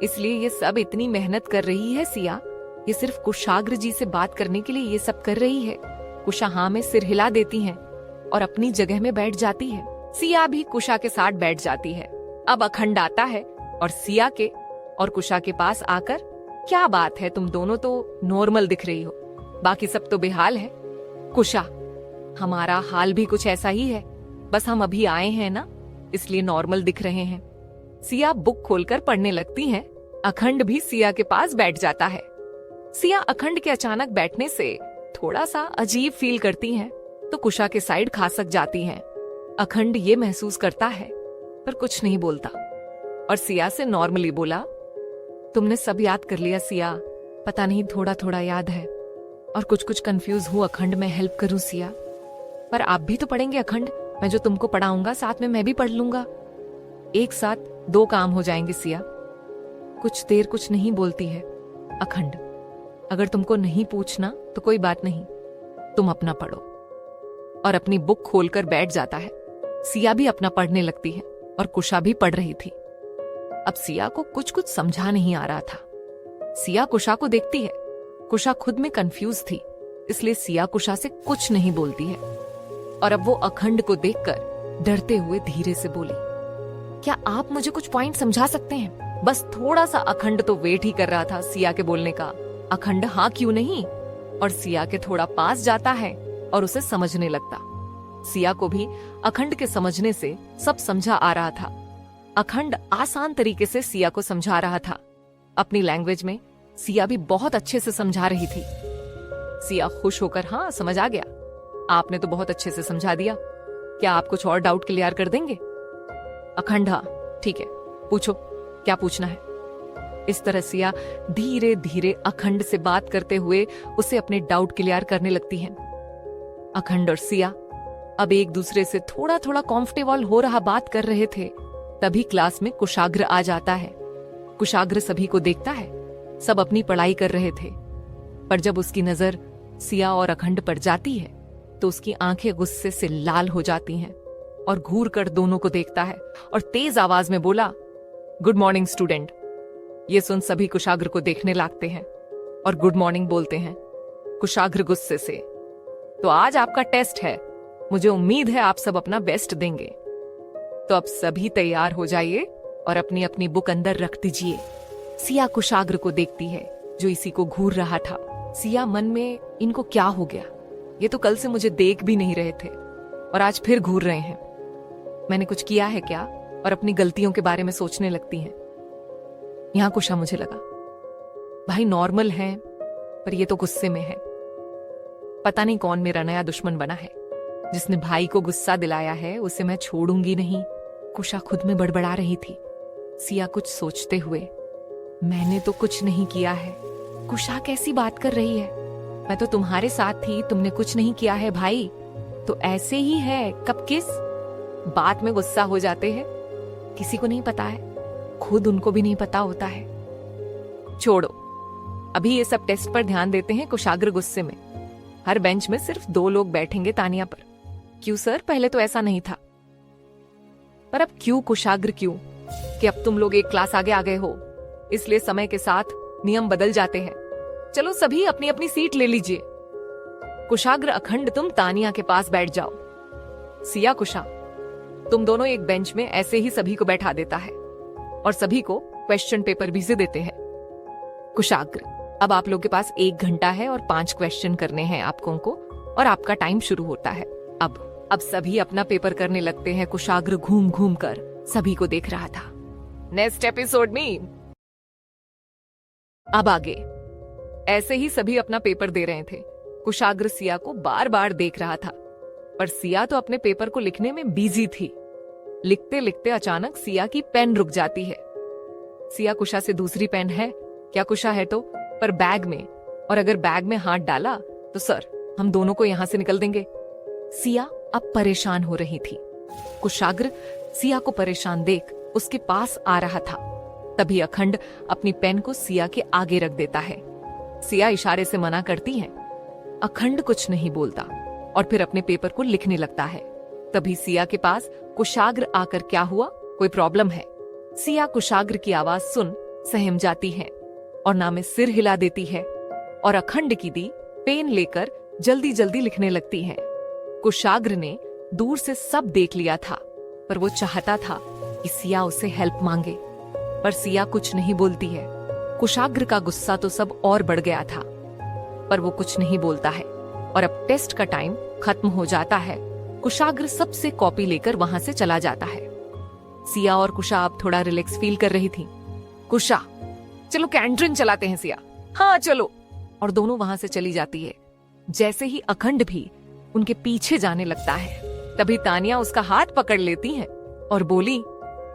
A: इसलिए ये सब इतनी मेहनत कर रही है। सिया, ये सिर्फ कुशाग्र जी से बात करने के लिए ये सब कर रही है। कुशा हाँ में सिर हिला देती है और अपनी जगह में बैठ जाती है। सिया भी कुशा के साथ बैठ जाती है। अब अखंड आता है और सिया के और कुशा के पास आकर, क्या बात है, तुम दोनों तो नॉर्मल दिख रही हो, बाकी सब तो बेहाल है। कुशा, हमारा हाल भी कुछ ऐसा ही है, बस हम अभी आए हैं ना इसलिए नॉर्मल दिख रहे हैं। सिया बुक खोलकर पढ़ने लगती है। अखंड भी सिया के पास बैठ जाता है। सिया अखंड के अचानक बैठने से थोड़ा सा अजीब फील करती हैं, तो कुशा के साइड खासक जाती हैं। अखंड ये महसूस करता है पर कुछ नहीं बोलता और सिया से नॉर्मली बोला, तुमने सब याद कर लिया सिया? पता नहीं, थोड़ा थोड़ा याद है और कुछ कुछ कंफ्यूज हूँ। अखंड, मैं हेल्प करूँ सिया? पर आप भी तो पढ़ेंगे अखंड, मैं जो तुमको पढ़ाऊंगा साथ में मैं भी पढ़ लूंगा, एक साथ दो काम हो जाएंगे। सिया कुछ देर कुछ नहीं बोलती है। अखंड, अगर तुमको नहीं पूछना तो कोई बात नहीं, तुम अपना पढ़ो। और अपनी बुक खोलकर बैठ जाता है। सिया भी अपना पढ़ने लगती है और कुशा भी पढ़ रही थी। अब सिया को कुछ कुछ समझा नहीं आ रहा था। सिया कुशा को देखती है। कुशा खुद में कंफ्यूज थी, इसलिए सिया कुशा से कुछ नहीं बोलती है। और अब वो अखंड को देखकर डरते हुए धीरे से बोली, क्या आप मुझे कुछ पॉइंट समझा सकते हैं? बस थोड़ा सा। अखंड तो वेट ही कर रहा था सिया के बोलने का। अखंड हाँ क्यों नहीं, और सिया के थोड़ा पास जाता है और उसे समझने लगता। सिया को भी अखंड के समझने से सब समझा आ रहा था। अखंड आसान तरीके से सिया को समझा रहा था। अपनी लैंग्वेज में सिया भी बहुत अच्छे से समझा रही थी। सिया खुश होकर हाँ समझ आ गया, आपने तो बहुत अच्छे से समझा दिया, क्या आप कुछ और डाउट क्लियर कर देंगे? अखंड हाँ ठीक है, पूछो क्या पूछना है। इस तरह सिया धीरे धीरे अखंड से बात करते हुए उसे अपने डाउट क्लियर करने लगती है। अखंड और सिया अब एक दूसरे से थोड़ा थोड़ा कंफर्टेबल हो रहा बात कर रहे थे। तभी क्लास में कुशाग्र आ जाता है। कुशाग्र सभी को देखता है, सब अपनी पढ़ाई कर रहे थे, पर जब उसकी नजर सिया और अखंड पर जाती है तो उसकी आंखें गुस्से से लाल हो जाती हैं और घूर कर दोनों को देखता है और तेज आवाज में बोला, गुड मॉर्निंग स्टूडेंट। ये सुन सभी कुशाग्र को देखने लगते हैं और गुड मॉर्निंग बोलते हैं। कुशाग्र गुस्से से, तो आज आपका टेस्ट है, मुझे उम्मीद है आप सब अपना बेस्ट देंगे। तो अब सभी तैयार हो जाइए और अपनी अपनी बुक अंदर रख दीजिए। सिया कुशाग्र को देखती है जो इसी को घूर रहा था। सिया मन में, इनको क्या हो गया? ये तो कल से मुझे देख भी नहीं रहे थे और आज फिर घूर रहे हैं। मैंने कुछ किया है क्या? और अपनी गलतियों के बारे में सोचने लगती हैं। यहां कुशा मुझे लगा भाई नॉर्मल है, पर ये तो गुस्से में है। पता नहीं कौन मेरा नया दुश्मन बना है। जिसने भाई को गुस्सा दिलाया है उसे मैं छोड़ूंगी नहीं, कुशा खुद में बड़बड़ा रही थी। सिया कुछ सोचते हुए, मैंने तो कुछ नहीं किया है। कुशा कैसी बात कर रही है? मैं तो तुम्हारे साथ थी, तुमने कुछ नहीं किया है भाई। तो ऐसे ही है, कब किस बात में गुस्सा हो जाते हैं। किसी को नहीं पता है, खुद उनको भी नहीं पता होता है। छोड़ो, अभी ये सब टेस्ट पर ध्यान देते हैं। कुशाग्र गुस्से में, हर बेंच में सिर्फ 2 लोग बैठेंगे तानिया पर। क्यों सर, पहले तो ऐसा नहीं था। पर अब क्यों कुशाग्र, क्यों कि अब तुम लोग एक क्लास आगे आ गए हो, इसलिए समय के साथ नियम बदल जाते हैं। चलो सभी अपनी अपनी सीट ले लीजिए। कुशाग्र, अखंड, तुम तानिया के पास बैठ जाओ। सिया, कुशा, तुम दोनों एक बेंच में ऐसे ही सभी को बैठा देता है और सभी को क्वेश्चन पेपर भी से देते हैं। कुशाग्र, अब आप लोग के पास 1 घंटा है और 5 क्वेश्चन करने हैं आपको को, और आपका टाइम शुरू होता है। अब सभी अपना पेपर करने लगते हैं। कुशाग्र घूम घूम कर सभी को देख रहा था। नेक्स्ट एपिसोड में अब आगे ऐसे ही सभी अपना पेपर दे रहे थे। कुशाग्र सिया को बार बार देख रहा था, पर सिया तो अपने पेपर को लिखने में बिजी थी। लिखते लिखते अचानक सिया की पेन रुक जाती है। सिया, कुशा से दूसरी पेन है क्या? कुशा है तो, पर बैग में, और अगर बैग में हाथ डाला तो सर हम दोनों को यहां से निकल देंगे। सिया अब परेशान हो रही थी। कुशाग्र सिया को परेशान देख उसके पास आ रहा था। तभी अखंड अपनी पेन को सिया के आगे रख देता है। सिया इशारे से मना करती है। अखंड कुछ नहीं बोलता और फिर अपने पेपर को लिखने लगता है। तभी सिया के पास कुशाग्र आकर, क्या हुआ, कोई प्रॉब्लम है? सिया कुशाग्र की आवाज सुन सहम जाती है और ना में सिर हिला देती है और अखंड की दी पेन लेकर जल्दी जल्दी लिखने लगती है। कुशाग्र ने दूर से सब देख लिया था, पर वो चाहता था कि सिया उसे हेल्प मांगे, पर सिया कुछ नहीं बोलती है। कुशाग्र का गुस्सा तो सब और बढ़ गया था, पर वो कुछ नहीं बोलता है। और अब टेस्ट का टाइम खत्म हो जाता है। कुशाग्र सबसे कॉपी लेकर वहां से चला जाता है। सिया और कुशा अब थोड़ा रिलैक्स फील कर रही थी। कुशा, चलो कैंटीन चलाते हैं। सिया, हाँ चलो। और दोनों वहां से चली जाती है। जैसे ही अखंड भी उनके पीछे जाने लगता है, तभी तानिया उसका हाथ पकड़ लेती है और बोली,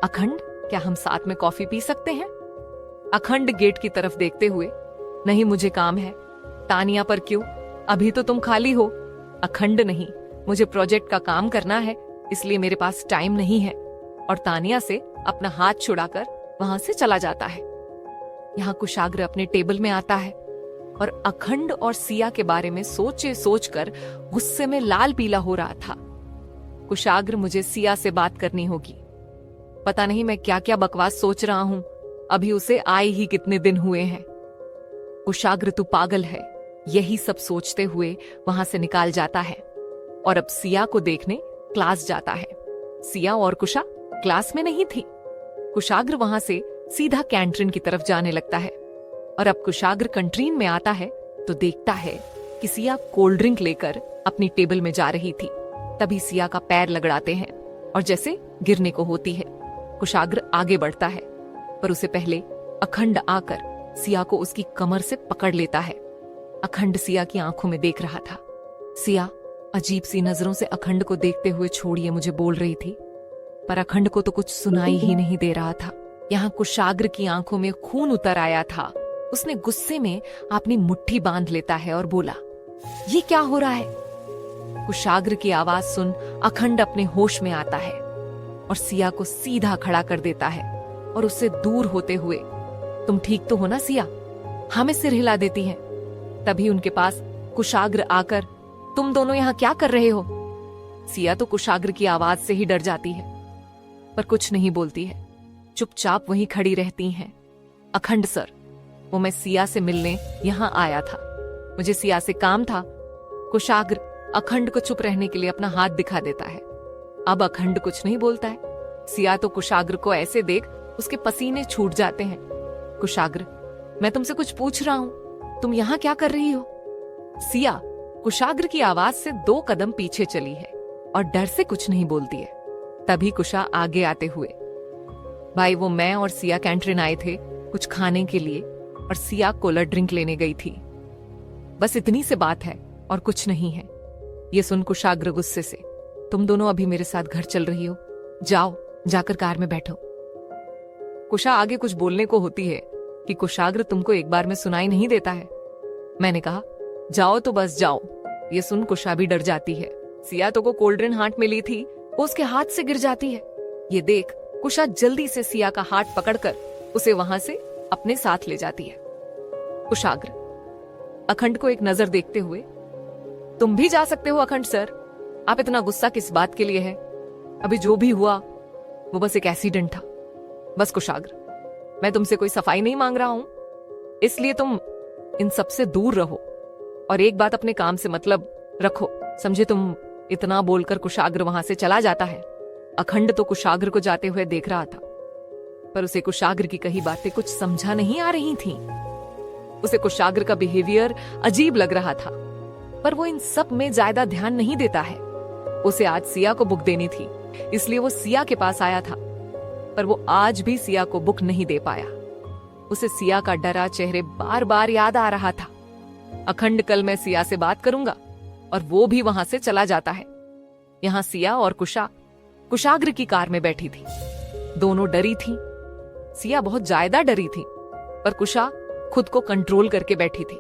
A: अखंड, क्या हम साथ में कॉफी पी सकते हैं? अखंड गेट की तरफ देखते हुए, नहीं मुझे काम है। तानिया, पर क्यों? अभी तो तुम खाली हो। अखंड, नहीं, मुझे प्रोजेक्ट का काम करना है, इसलिए मेरे पास टाइम नहीं है। और तानिया से अपना हाथ छुड़ाकर वहां से चला जाता है। यहाँ कुशाग्र अपने टेबल में आता है और अखंड और सिया के बारे में सोचे सोचकर गुस्से में लाल पीला हो रहा था। कुशाग्र, मुझे सिया से बात करनी होगी। पता नहीं मैं क्या क्या बकवास सोच रहा हूं, अभी उसे आए ही कितने दिन हुए हैं। कुशाग्र, तू पागल है। यही सब सोचते हुए वहां से निकाल जाता है और अब सिया को देखने क्लास जाता है। सिया और कुशा क्लास में नहीं थी। कुशाग्र वहां से सीधा कैंटीन की तरफ जाने लगता है और अब कुशाग्र कैंटीन में आता है तो देखता है कि सिया कोल्ड ड्रिंक लेकर अपनी टेबल में जा रही थी। तभी सिया का पैर लगड़ाते हैं और जैसे गिरने को होती है। कुशाग्र आगे बढ़ता है, पर उसे पहले अखंड आकर सिया को उसकी कमर से पकड़ लेता है। अखंड सिया की आंखों में देख रहा था। सिया अजीब सी नजरों से अखंड को देखते हुए, छोड़िए मुझे, बोल रही थी, पर अखंड को तो कुछ सुनाई ही नहीं दे रहा था। यहाँ कुशाग्र की आंखों में खून उतर आया था। उसने गुस्से में अपनी मुट्ठी बांध लेता है और बोला, ये क्या हो रहा है? कुशाग्र की आवाज सुन अखंड अपने होश में आता है और सिया को सीधा खड़ा कर देता है और उससे दूर होते हुए, तुम ठीक तो हो ना सिया? हमें सिर हिला देती है। तभी उनके पास कुशाग्र आकर, तुम दोनों यहाँ क्या कर रहे हो? सिया तो कुशाग्र की आवाज से ही डर जाती है, पर कुछ नहीं बोलती है, चुपचाप वहीं खड़ी रहती हैं। अखंड सर, वो मैं सिया से मिलने यहाँ आया था, मुझे सिया से काम था। कुशाग्र, अखंड को चुप रहने के लिए अपना हाथ दिखा देता है। अब अखंड कुछ नहीं बोलता है। सिया तो कुशाग्र को ऐसे देख उसके पसीने छूट जाते हैं। कुशाग्र, मैं तुमसे कुछ पूछ रहा हूं, तुम यहाँ क्या कर रही हो? सिया कुशाग्र की आवाज से 2 कदम पीछे चली है और डर से कुछ नहीं बोलती है। तभी कुशा आगे आते हुए, भाई वो मैं और सिया कैंटीन आए थे कुछ खाने के लिए और सिया कोलर ड्रिंक लेने गई थी। बस इतनी से बात है और कुछ नहीं है। ये सुन कुशाग्र गुस्से से, तुम दोनों अभी मेरे साथ घर चल रही हो, जाओ जाकर कार में बैठो। कुशा आगे कुछ बोलने को होती है कि कुशाग्र तुमको एक बार में सुनाई नहीं देता है। मैंने कहा जाओ तो बस जाओ। ये सुन कुशा भी डर जाती है। सिया तो को कोल्ड ड्रिंक हाथ में ली थी, वो उसके हाथ से गिर जाती है। ये देख कुशा जल्दी से सिया का हाथ पकड़कर उसे वहां से अपने साथ ले जाती है। कुशाग्र अखंड को एक नजर देखते हुए, तुम भी जा सकते हो अखंड सर, आप इतना गुस्सा किस बात के लिए है? अभी जो भी हुआ वो बस एक एक्सीडेंट था। बस कुशाग्र, मैं तुमसे कोई सफाई नहीं मांग रहा हूं, इसलिए तुम इन सब से दूर रहो और एक बात अपने काम से मतलब रखो, समझे? तुम इतना बोलकर कुशाग्र वहां से चला जाता है। अखंड तो कुशाग्र को जाते हुए देख रहा था, पर उसे कुशाग्र की कही बातें कुछ समझा नहीं आ रही थीं। उसे कुशाग्र का बिहेवियर अजीब लग रहा था, पर वो इन सब में ज्यादा ध्यान नहीं देता है। उसे आज सिया को बुक देनी थी, इसलिए वो सिया के पास आया था, पर वो आज भी सिया को बुक नहीं दे पाया। उसे सिया का डरा चेहरे बार बार याद आ रहा था। अखंड, कल मैं सिया से बात करूंगा, और वो भी वहां से चला जाता है। यहां सिया और कुशा कुशाग्र की कार में बैठी थी। दोनों डरी थी। सिया बहुत ज्यादा डरी थी, पर कुशा खुद को कंट्रोल करके बैठी थी।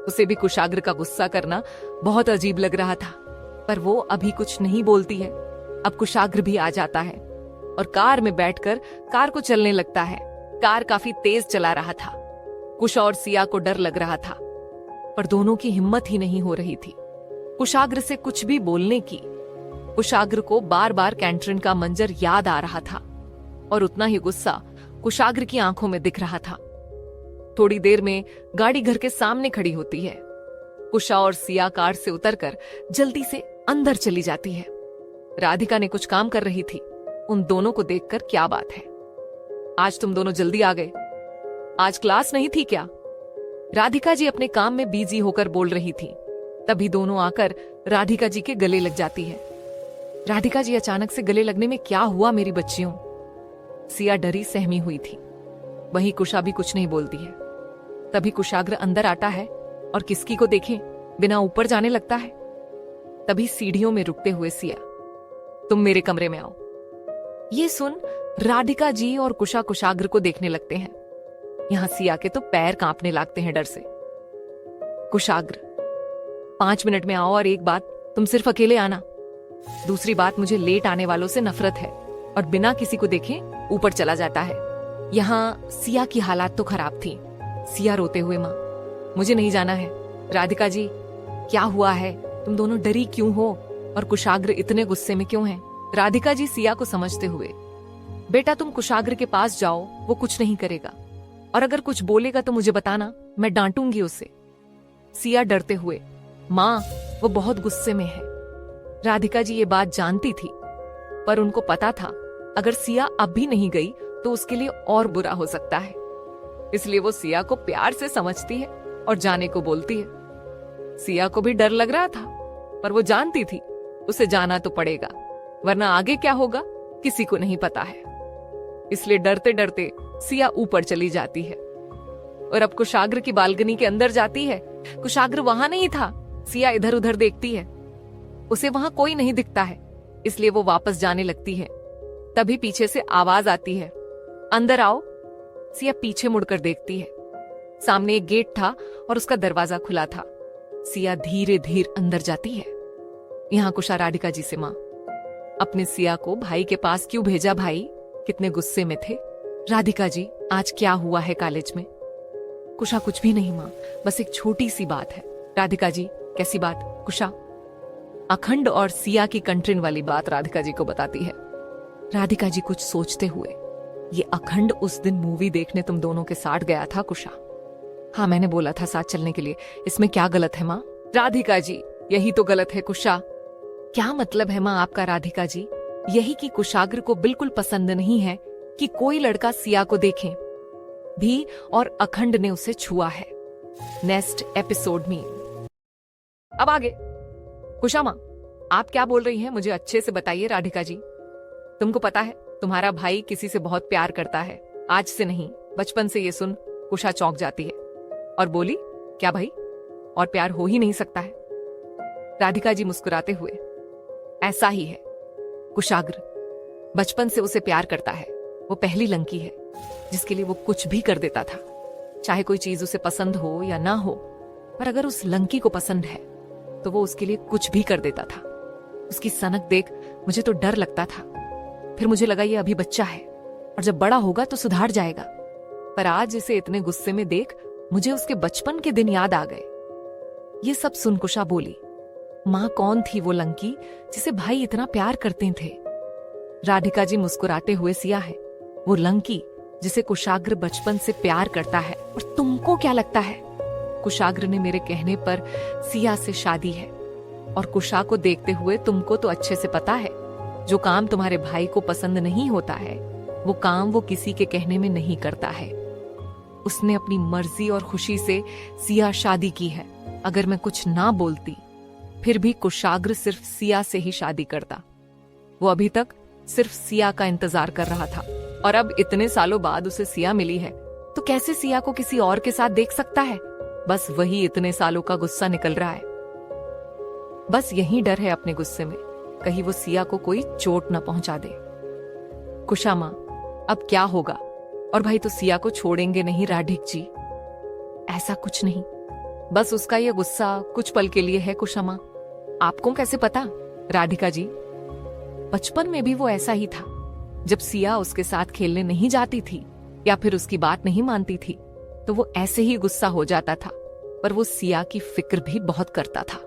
A: उसे भी कुशाग्र का गुस्सा करना बहुत अजीब लग रहा था, पर वो अभी कुछ नहीं बोलती है। अब कुशाग्र भी आ जाता है और कार में बैठकर कार को चलने लगता है। कार काफी तेज चला रहा था। कुशा और सिया को डर लग रहा था, पर दोनों की हिम्मत ही नहीं हो रही थी कुशाग्र से कुछ भी बोलने की। कुशाग्र को बार बार कैंट्रिन का मंजर याद आ रहा था और उतना ही गुस्सा कुशाग्र की आंखों में दिख रहा था। थोड़ी देर में गाड़ी घर के सामने खड़ी होती है। कुशा और सिया कार से उतरकर जल्दी से अंदर चली जाती है। राधिका ने कुछ काम कर रही थी। उन दोनों को देखकर, क्या बात है, आज तुम दोनों जल्दी आ गए? आज क्लास नहीं थी क्या? राधिका जी अपने काम में बिजी होकर बोल रही थी। तभी दोनों आकर राधिका जी के गले लग जाती है। राधिका जी, अचानक से गले लगने में क्या हुआ मेरी बच्चियों? सिया डरी सहमी हुई थी। वहीं कुशा भी कुछ नहीं बोलती है। तभी कुशाग्र अंदर आता है और किसकी को देखे बिना ऊपर जाने लगता है। तभी सीढ़ियों में रुकते हुए सिया, तुम मेरे कमरे में आओ। ये सुन राधिका जी और कुशा कुशाग्र को देखने लगते हैं। यहां सिया के तो पैर कांपने लगते हैं डर से। कुशाग्र, 5 मिनट में आओ, और एक बात, तुम सिर्फ अकेले आना। दूसरी बात, मुझे लेट आने वालों से नफरत है और बिना किसी को देखे ऊपर चला जाता है। यहाँ सिया की हालात तो खराब थी। सिया रोते हुए, माँ मुझे नहीं जाना है। राधिका जी, क्या हुआ है? तुम दोनों डरी क्यों हो और कुशाग्र इतने गुस्से में क्यों है? राधिका जी सिया को समझते हुए, बेटा तुम कुशाग्र के पास जाओ, वो कुछ नहीं करेगा, और अगर कुछ बोलेगा तो मुझे बताना, मैं डांटूंगी उसे। सिया डरते हुए, माँ वो बहुत गुस्से में है। राधिका जी ये बात जानती थी, पर उनको पता था अगर सिया अब भी नहीं गई तो उसके लिए और बुरा हो सकता है। इसलिए वो सिया को प्यार से समझती है और जाने को बोलती है। सिया को भी डर लग रहा था, पर वो जानती थी उसे जाना तो पड़ेगा, वरना आगे क्या होगा किसी को नहीं पता है। इसलिए डरते डरते सिया ऊपर चली जाती है और अब कुशाग्र की बालकनी के अंदर जाती है। कुशाग्र वहां नहीं था। सिया इधर उधर देखती है, उसे वहां कोई नहीं दिखता है, इसलिए वो वापस जाने लगती है। तभी पीछे से आवाज आती है, अंदर आओ। सिया पीछे मुड़कर देखती है। सामने एक गेट था और उसका दरवाजा खुला था। सिया धीरे धीरे अंदर जाती है। यहाँ कुशा राधिका जी से, माँ अपने सिया को भाई के पास क्यों भेजा? भाई कितने गुस्से में थे। राधिका जी, आज क्या हुआ है कॉलेज में? कुशा, कुछ भी नहीं माँ, बस एक छोटी सी बात है। राधिका जी, कैसी बात? कुशा अखंड और सिया की कंट्रिन वाली बात राधिका जी को बताती है। राधिका जी कुछ सोचते हुए, ये अखंड उस दिन मूवी देखने तुम दोनों के साथ गया था कुशा? हाँ, मैंने बोला था साथ चलने के लिए, इसमें क्या गलत है माँ? राधिका जी, यही तो गलत है कुशा। क्या मतलब है माँ आपका राधिका जी? यही कि कुशाग्र को बिल्कुल पसंद नहीं है कि कोई लड़का सिया को देखे भी, और अखंड ने उसे छुआ है। नेक्स्ट एपिसोड में। अब आगे। कुशा माँ, आप क्या बोल रही हैं मुझे अच्छे से बताइए राधिका जी। तुमको पता है तुम्हारा भाई किसी से बहुत प्यार करता है, आज से नहीं बचपन से। ये सुन कुशा चौंक जाती है और बोली, क्या भाई, और प्यार हो ही नहीं सकता है? राधिका जी मुस्कुराते हुए, ऐसा ही है। कुशाग्र बचपन से उसे प्यार करता है। वो पहली लंकी है जिसके लिए वो कुछ भी कर देता था, चाहे कोई चीज उसे पसंद हो या ना हो। पर अगर उस लंकी को पसंद है तो वो उसके लिए कुछ भी कर देता था। उसकी सनक देख मुझे तो डर लगता था। फिर मुझे लगा ये अभी बच्चा है और जब बड़ा होगा तो सुधार जाएगा। पर आज इसे इतने गुस्से में देख मुझे उसके बचपन के दिन याद आ गए। ये सब सुन कुशा बोली, माँ कौन थी वो लंकी जिसे भाई इतना प्यार करते थे? राधिका जी मुस्कुराते हुए, सिया है वो लंकी जिसे कुशाग्र बचपन से प्यार करता है। और तुमको क्या लगता है? कुशाग्र ने मेरे कहने पर सिया से शादी है। और कुशा को देखते हुए तुमको तो अच्छे से पता है, जो काम तुम्हारे भाई को पसंद नहीं होता है वो काम वो किसी के कहने में नहीं करता है। उसने अपनी मर्जी और खुशी से सिया शादी की है। अगर मैं कुछ ना बोलती फिर भी कुशाग्र सिर्फ सिया से ही शादी करता। वो अभी तक सिर्फ सिया का इंतजार कर रहा था, और अब इतने सालों बाद उसे सिया मिली है तो कैसे सिया को किसी और के साथ देख सकता है? बस वही इतने सालों का गुस्सा निकल रहा है। बस यही डर है अपने गुस्से में, कहीं वो सिया को कोई चोट न पहुंचा दे। कुशा माँ, अब क्या होगा? और भाई तो सिया को छोड़ेंगे नहीं राधिक जी? ऐसा कुछ नहीं, बस उसका ये गुस्सा कुछ पल के लिए है कुशा माँ। आपको कैसे पता राधिका जी? बचपन में भी वो ऐसा ही था। जब सिया उसके साथ खेलने नहीं जाती थी या फिर उसकी बात नहीं मानती थी तो वो ऐसे ही गुस्सा हो जाता था। पर वो सिया की फिक्र भी बहुत करता था।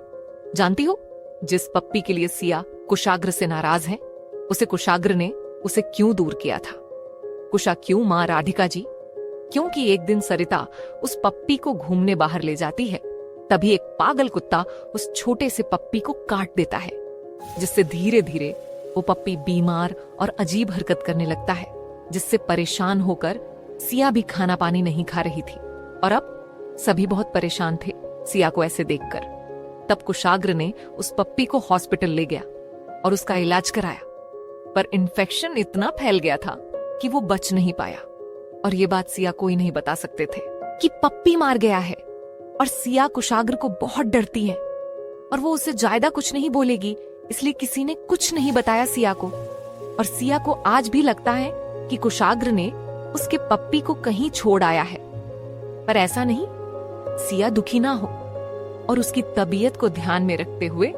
A: जानती हो, जिस पप्पी के लिए सिया कुशाग्र से नाराज है, उसे कुशाग्र ने उसे क्यों दूर किया था? कुशा क्यों माँ राधिका जी? क्योंकि एक दिन सरिता उस पप्पी को घूमने बाहर ले जाती है, तभी एक पागल कुत्ता उस छोटे से पप्पी को काट देता है, जिससे धीरे धीरे वो पप्पी बीमार और अजीब हरकत करने लगता है, जिससे परेशान होकर सिया भी खाना पानी नहीं खा रही थी। और अब सभी बहुत परेशान थे सिया को ऐसे देखकर। तब कुशाग्र ने उस पप्पी को हॉस्पिटल ले गया और उसका इलाज कराया, पर इन्फेक्शन इतना फैल गया था कि वो बच नहीं पाया। और ये बात सिया कोई नहीं बता सकते थे कि पप्पी मार गया है। और सिया कुशाग्र को बहुत डरती है और वो उसे ज्यादा कुछ नहीं बोलेगी, इसलिए किसी ने कुछ नहीं बताया सिया को। और सिया को आज भी लगता है कि कुशाग्र ने उसके पप्पी को कहीं छोड़ आया है। पर ऐसा नहीं, सिया दुखी ना हो और उसकी तबीयत को ध्यान में रखते हुए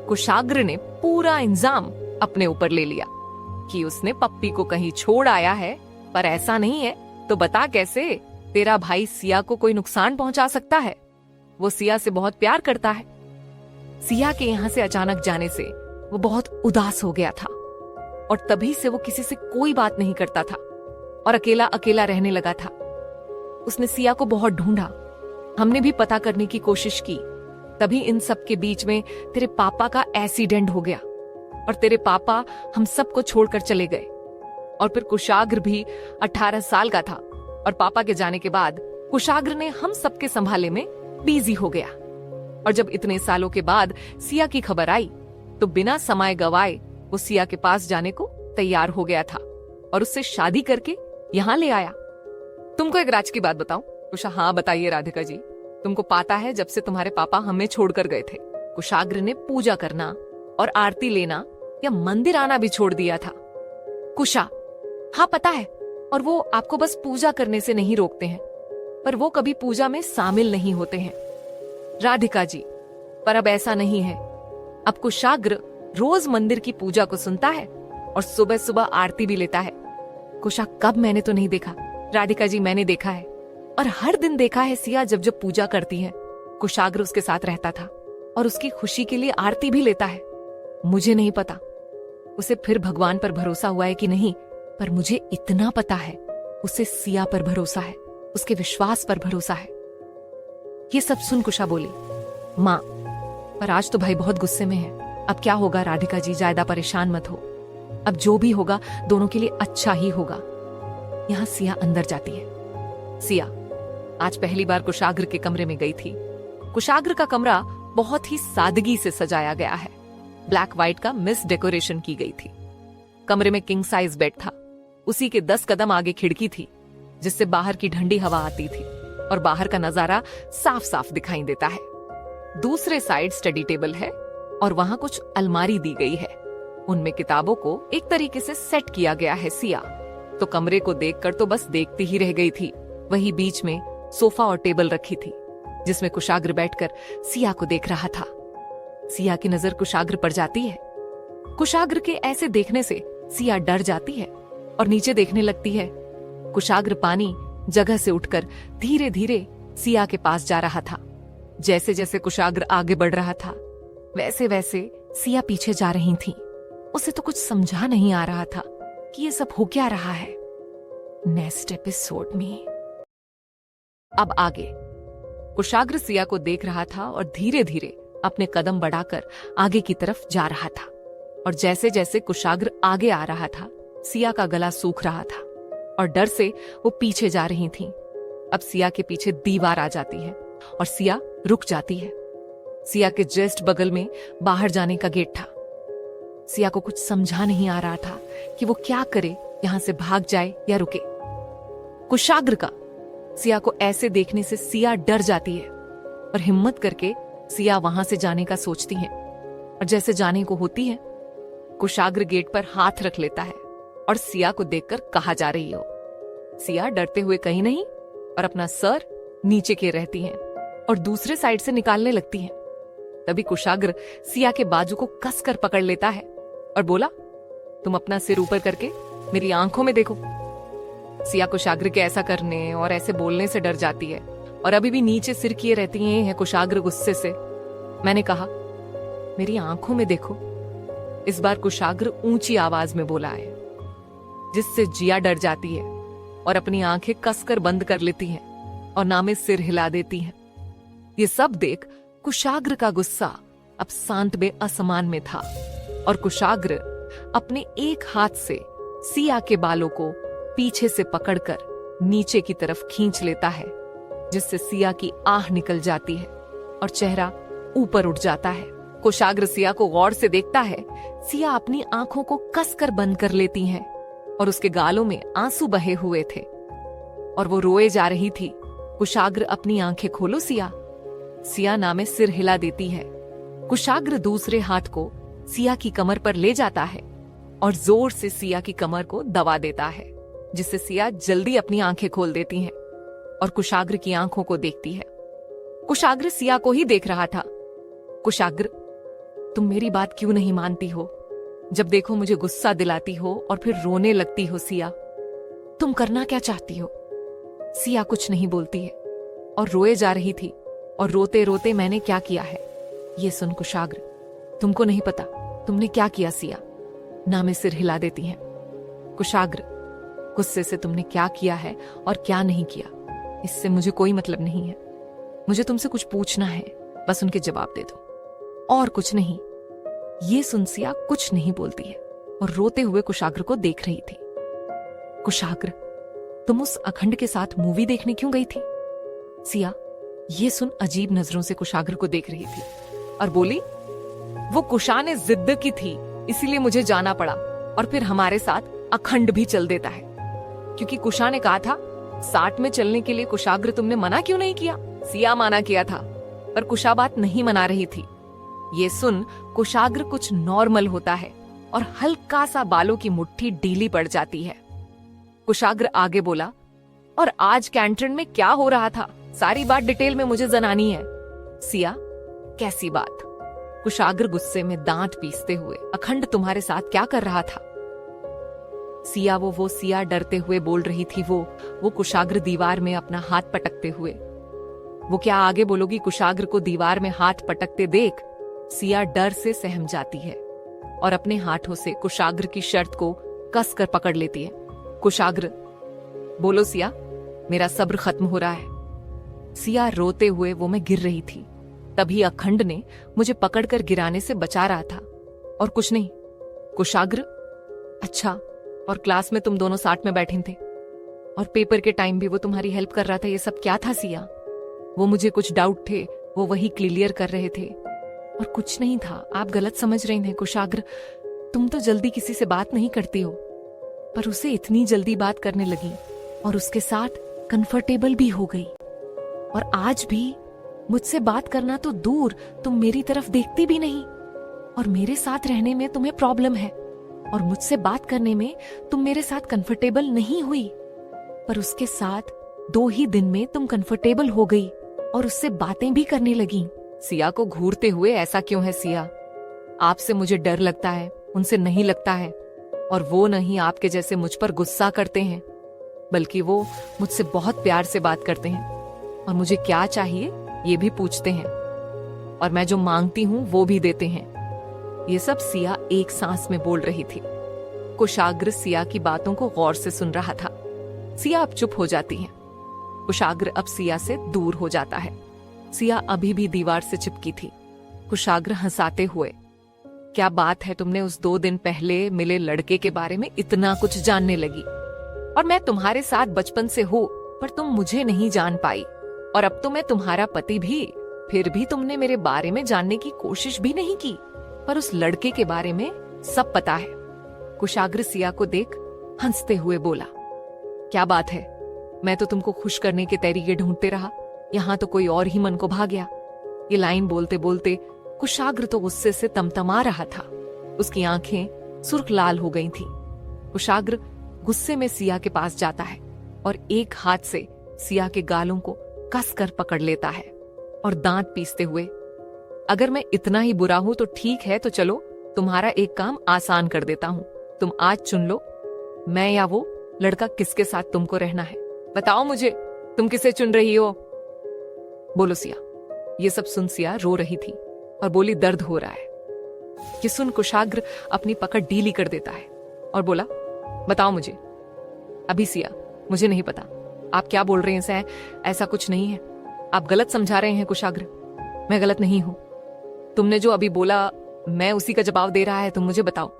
A: कुशाग्र ने पूरा इंजाम अपने ऊपर ले लिया कि उसने पप्पी को कहीं छोड़ आया है। पर ऐसा नहीं है तो बता कैसे तेरा भाई सिया को कोई नुकसान पहुंचा सकता है? वो सिया से बहुत प्यार करता है। सिया के यहाँ से अचानक जाने से वो बहुत उदास हो गया था और तभी से वो किसी से कोई बात नहीं करता था और अकेला अकेला रहने लगा था। उसने सिया को बहुत ढूंढा, हमने भी पता करने की कोशिश की। तभी इन सब के बीच में तेरे पापा का एक्सीडेंट हो गया और तेरे पापा हम सबको छोड़कर चले गए। और फिर कुशाग्र भी 18 साल का था और पापा के जाने के बाद कुशाग्र ने हम सबके संभाले में बिजी हो गया। और जब इतने सालों के बाद सिया की खबर आई तो बिना समय गवाए वो सिया के पास जाने को तैयार हो गया था और उससे शादी करके यहाँ ले आया। तुमको एक राज की बात बताऊं? कुशा, हाँ बताइए राधिका जी। तुमको पता है जब से तुम्हारे पापा हमें छोड़कर गए थे, कुशाग्र ने पूजा करना और आरती लेना या मंदिर आना भी छोड़ दिया था। कुशा, हाँ पता है, और वो आपको बस पूजा करने से नहीं रोकते हैं, पर वो कभी पूजा में शामिल नहीं होते हैं। राधिका जी, पर अब ऐसा नहीं है। अब कुशाग्र रोज मंदिर की पूजा को सुनता है और सुबह सुबह आरती भी लेता है। कुशा, कब? मैंने तो नहीं देखा। राधिका जी, मैंने देखा है और हर दिन देखा है सिया जब जब पूजा करती है कुशाग्र उसके साथ रहता था और उसकी खुशी के लिए आरती भी लेता है। मुझे नहीं पता उसे फिर भगवान पर भरोसा हुआ है कि नहीं, पर मुझे इतना पता है उसे सिया पर भरोसा है, उसके विश्वास पर भरोसा है। ये सब सुन कुशा बोली, माँ पर आज तो भाई बहुत गुस्से में है। अब क्या होगा राधिका जी, ज्यादा परेशान मत हो। अब जो भी होगा दोनों के लिए अच्छा ही होगा। यहाँ सिया अंदर जाती है। सिया आज पहली बार कुशाग्र के कमरे में गई थी। कुशाग्र का कमरा बहुत ही सादगी से सजाया गया है। ब्लैक व्हाइट का मिस डेकोरेशन की गई थी। कमरे में किंग साइज बेड था। उसी के 10 कदम आगे खिड़की थी जिससे बाहर की ठंडी हवा आती थी और बाहर का नजारा साफ साफ दिखाई देता है। दूसरे साइड स्टडी टेबल है और वहां कुछ अलमारी दी गई है। उनमें किताबों को एक तरीके से सेट किया गया है। सिया तो कमरे को देखकर तो बस देखती ही रह गई थी। वही बीच में सोफा और टेबल रखी थी जिसमें कुशाग्र बैठकर सिया को देख रहा था। सिया की नजर कुशाग्र पर जाती है। कुशाग्र के ऐसे देखने से सिया डर जाती है और नीचे देखने लगती है। कुशाग्र पानी जगह से उठकर धीरे धीरे सिया के पास जा रहा था। जैसे जैसे कुशाग्र आगे बढ़ रहा था वैसे वैसे सिया पीछे जा रही थी। उसे तो कुछ समझा नहीं आ रहा था कि ये सब हो क्या रहा है। नेक्स्ट एपिसोड में अब आगे। कुशाग्र सिया को देख रहा था और धीरे धीरे अपने कदम बढ़ाकर आगे की तरफ जा रहा था। और जैसे जैसे कुशाग्र आगे आ रहा था सिया का गला सूख रहा था और डर से वो पीछे जा रही थी। अब सिया के पीछे दीवार आ जाती है और सिया रुक जाती है। सिया के जस्ट बगल में बाहर जाने का गेट था। सिया को कुछ समझा नहीं आ रहा था कि वो क्या करे, यहां से भाग जाए या रुके। कुशाग्र का सिया को ऐसे देखने से सिया डर जाती है और हिम्मत करके सिया वहां से जाने का सोचती है। और जैसे जाने को होती है कुशाग्र गेट पर हाथ रख लेता है और सिया को देखकर कहा जा रही हो। सिया डरते हुए कहीं नहीं और अपना सर नीचे के रहती है और दूसरे साइड से निकालने लगती है। तभी कुशाग्र सिया के बाजू को कसकर पकड़ लेता है और बोला, तुम अपना सिर ऊपर करके मेरी आंखों में देखो। सिया कुशाग्र के ऐसा करने और ऐसे बोलने से डर जाती है और अभी भी नीचे सिर किए रहती है कुशाग्र गुस्से से। मैंने कहा मेरी आंखों में देखो। इस बार कुशाग्र ऊंची आवाज में बोला है जिससे जिया डर जाती है और अपनी आंखें कसकर बंद कर लेती है और नामे सिर हिला देती है। ये सब देख कुशाग्र का गुस्सा अब शांत बे असमान में था और कुशाग्र अपने एक हाथ से सिया के बालों को पीछे से पकड़कर नीचे की तरफ खींच लेता है जिससे सिया की आह निकल जाती है और चेहरा ऊपर उठ जाता है। कुशाग्र सिया को गौर से देखता है। सिया अपनी आंखों को कसकर बंद कर लेती है और उसके गालों में आंसू बहे हुए थे और वो रोए जा रही थी। कुशाग्र अपनी आंखें खोलो सिया। सिया नामे सिर हिला देती है। कुशाग्र दूसरे हाथ को सिया की कमर पर ले जाता है और जोर से सिया की कमर को दबा देता है जिससे सिया जल्दी अपनी आंखें खोल देती है और कुशाग्र की आंखों को देखती है। कुशाग्र सिया को ही देख रहा था। कुशाग्र, तुम मेरी बात क्यों नहीं मानती हो? जब देखो मुझे गुस्सा दिलाती हो और फिर रोने लगती हो। सिया, तुम करना क्या चाहती हो? सिया कुछ नहीं बोलती है और रोए जा रही थी और रोते रोते मैंने क्या किया है ये सुन कुशाग्र, तुमको नहीं पता तुमने क्या किया। सिया नामे सिर हिला देती है। कुशाग्र, गुस्से से तुमने क्या किया है और क्या नहीं किया इससे मुझे कोई मतलब नहीं है। मुझे तुमसे कुछ पूछना है, बस उनके जवाब दे दो और कुछ नहीं। ये सुन सिया कुछ नहीं बोलती है और रोते हुए कुशाग्र को देख रही थी। कुशाग्र, तुम उस अखंड के साथ मूवी देखने क्यों गई थी? सिया ये सुन अजीब नजरों से कुशाग्र को देख रही थी और बोली, वो कुशा ने जिद की थी इसीलिए मुझे जाना पड़ा और फिर हमारे साथ अखंड भी चल देता है क्योंकि कुशा ने कहा था साथ में चलने के लिए। कुशाग्र, तुमने मना क्यों नहीं किया? सिया मना किया था पर कुशा बात नहीं मना रही थी। ये सुन कुशाग्र कुछ नॉर्मल होता है और हल्का सा बालों की मुट्ठी ढीली पड़ जाती है। कुशाग्र आगे बोला, और आज कैंटीन में क्या हो रहा था? सारी बात डिटेल में मुझे जनानी है। सिया, कैसी बात? कुशाग्र गुस्से में दांत पीसते हुए, अखंड तुम्हारे साथ क्या कर रहा था? सिया वो सिया डरते हुए बोल रही थी। वो कुशाग्र दीवार में अपना हाथ पटकते हुए। वो क्या आगे बोलोगी? कुशाग्र को दीवार में हाथ पटकते देख सिया डर से सहम जाती है और अपने हाथों से कुशाग्र की शर्ट को कसकर पकड़ लेती है। कुशाग्र, बोलो सिया, मेरा सब्र खत्म हो रहा है। सिया रोते हुए, वो मैं गिर रही थी तभी अखंड ने मुझे पकड़कर गिराने से बचा रहा था। और कुछ नहीं। कुशाग्र? अच्छा, और क्लास में तुम दोनों साथ में बैठे थे और पेपर के टाइम भी वो तुम्हारी हेल्प कर रहा था। ये सब क्या था सिया? वो मुझे कुछ डाउट थे, वो वही क्लियर कर रहे थे। और कुछ नहीं था, आप गलत समझ रहे हैं कुशाग्र। तुम तो जल्दी किसी से बात नहीं करती हो, पर उसे इतनी जल्दी बात करने लगी और उसके साथ कंफर्टेबल भी हो गई। और आज भी मुझसे बात करना तो दूर, तुम मेरी तरफ देखती भी नहीं। और मेरे साथ रहने में तुम्हें प्रॉब्लम है और मुझसे बात करने में तुम मेरे साथ कंफर्टेबल नहीं हुई। पर उसके साथ 2 ही दिन में तुम कंफर्टेबल हो गई और उससे बातें भी करने लगी। सिया को घूरते हुए, ऐसा क्यों है सिया? आपसे मुझे डर लगता है, उनसे नहीं लगता है। और वो नहीं आपके जैसे मुझ पर गुस्सा करते हैं, बल्कि वो मुझसे बहुत प्यार से बात करते हैं और मुझे क्या चाहिए ये भी पूछते हैं। और मैं जो मांगती हूं वो भी देते हैं। ये सब सिया एक सांस में बोल रही थी। कुशाग्र सिया की बातों को गौर से सुन रहा था। सिया अब चुप हो जाती है। कुशाग्र अब सिया से दूर हो जाता है। सिया अभी भी दीवार से चिपकी थी। कुशाग्र हंसाते हुए, क्या बात है, तुमने उस 2 दिन पहले मिले लड़के के बारे में इतना कुछ जानने लगी? और मैं तुम्हारे साथ बचपन से हूँ, पर तुम मुझे नहीं जान पाई। और अब तो मैं तुम्हारा पति भी, फिर भी तुमने मेरे बारे में जानने की कोशिश भी नहीं की। पर उस लड़के के बारे में सब पता है। कुशाग्र सिया को देख हंसते हुए बोला, क्या बात है, मैं तो तुमको खुश करने के तरीके ढूंढते रहा, यहाँ तो कोई और ही मन को भा गया। ये लाइन बोलते बोलते कुशाग्र तो गुस्से से तमतमा रहा था। उसकी आंखें सुर्ख लाल हो गई थी। कुशाग्र गुस्से में सिया के पास जाता है और एक हाथ से सिया के गालों को कसकर पकड़ लेता है और दांत पीसते हुए, अगर मैं इतना ही बुरा हूं तो ठीक है, तो चलो तुम्हारा एक काम आसान कर देता हूं। तुम आज चुन लो, मैं या वो लड़का किसके साथ तुमको रहना है। बताओ मुझे, तुम किसे चुन रही हो? बोलो सिया। ये सब सुन सिया रो रही थी और बोली, दर्द हो रहा है। ये सुन कुशाग्र अपनी पकड़ ढीली कर देता है और बोला, बताओ मुझे। अभी सिया, मुझे नहीं पता आप क्या बोल रहे हैं। ऐसा कुछ नहीं है, आप गलत समझा रहे हैं कुशाग्र। मैं गलत नहीं हूं। तुमने जो अभी बोला मैं उसी का जवाब दे रहा है, तुम मुझे बताओ।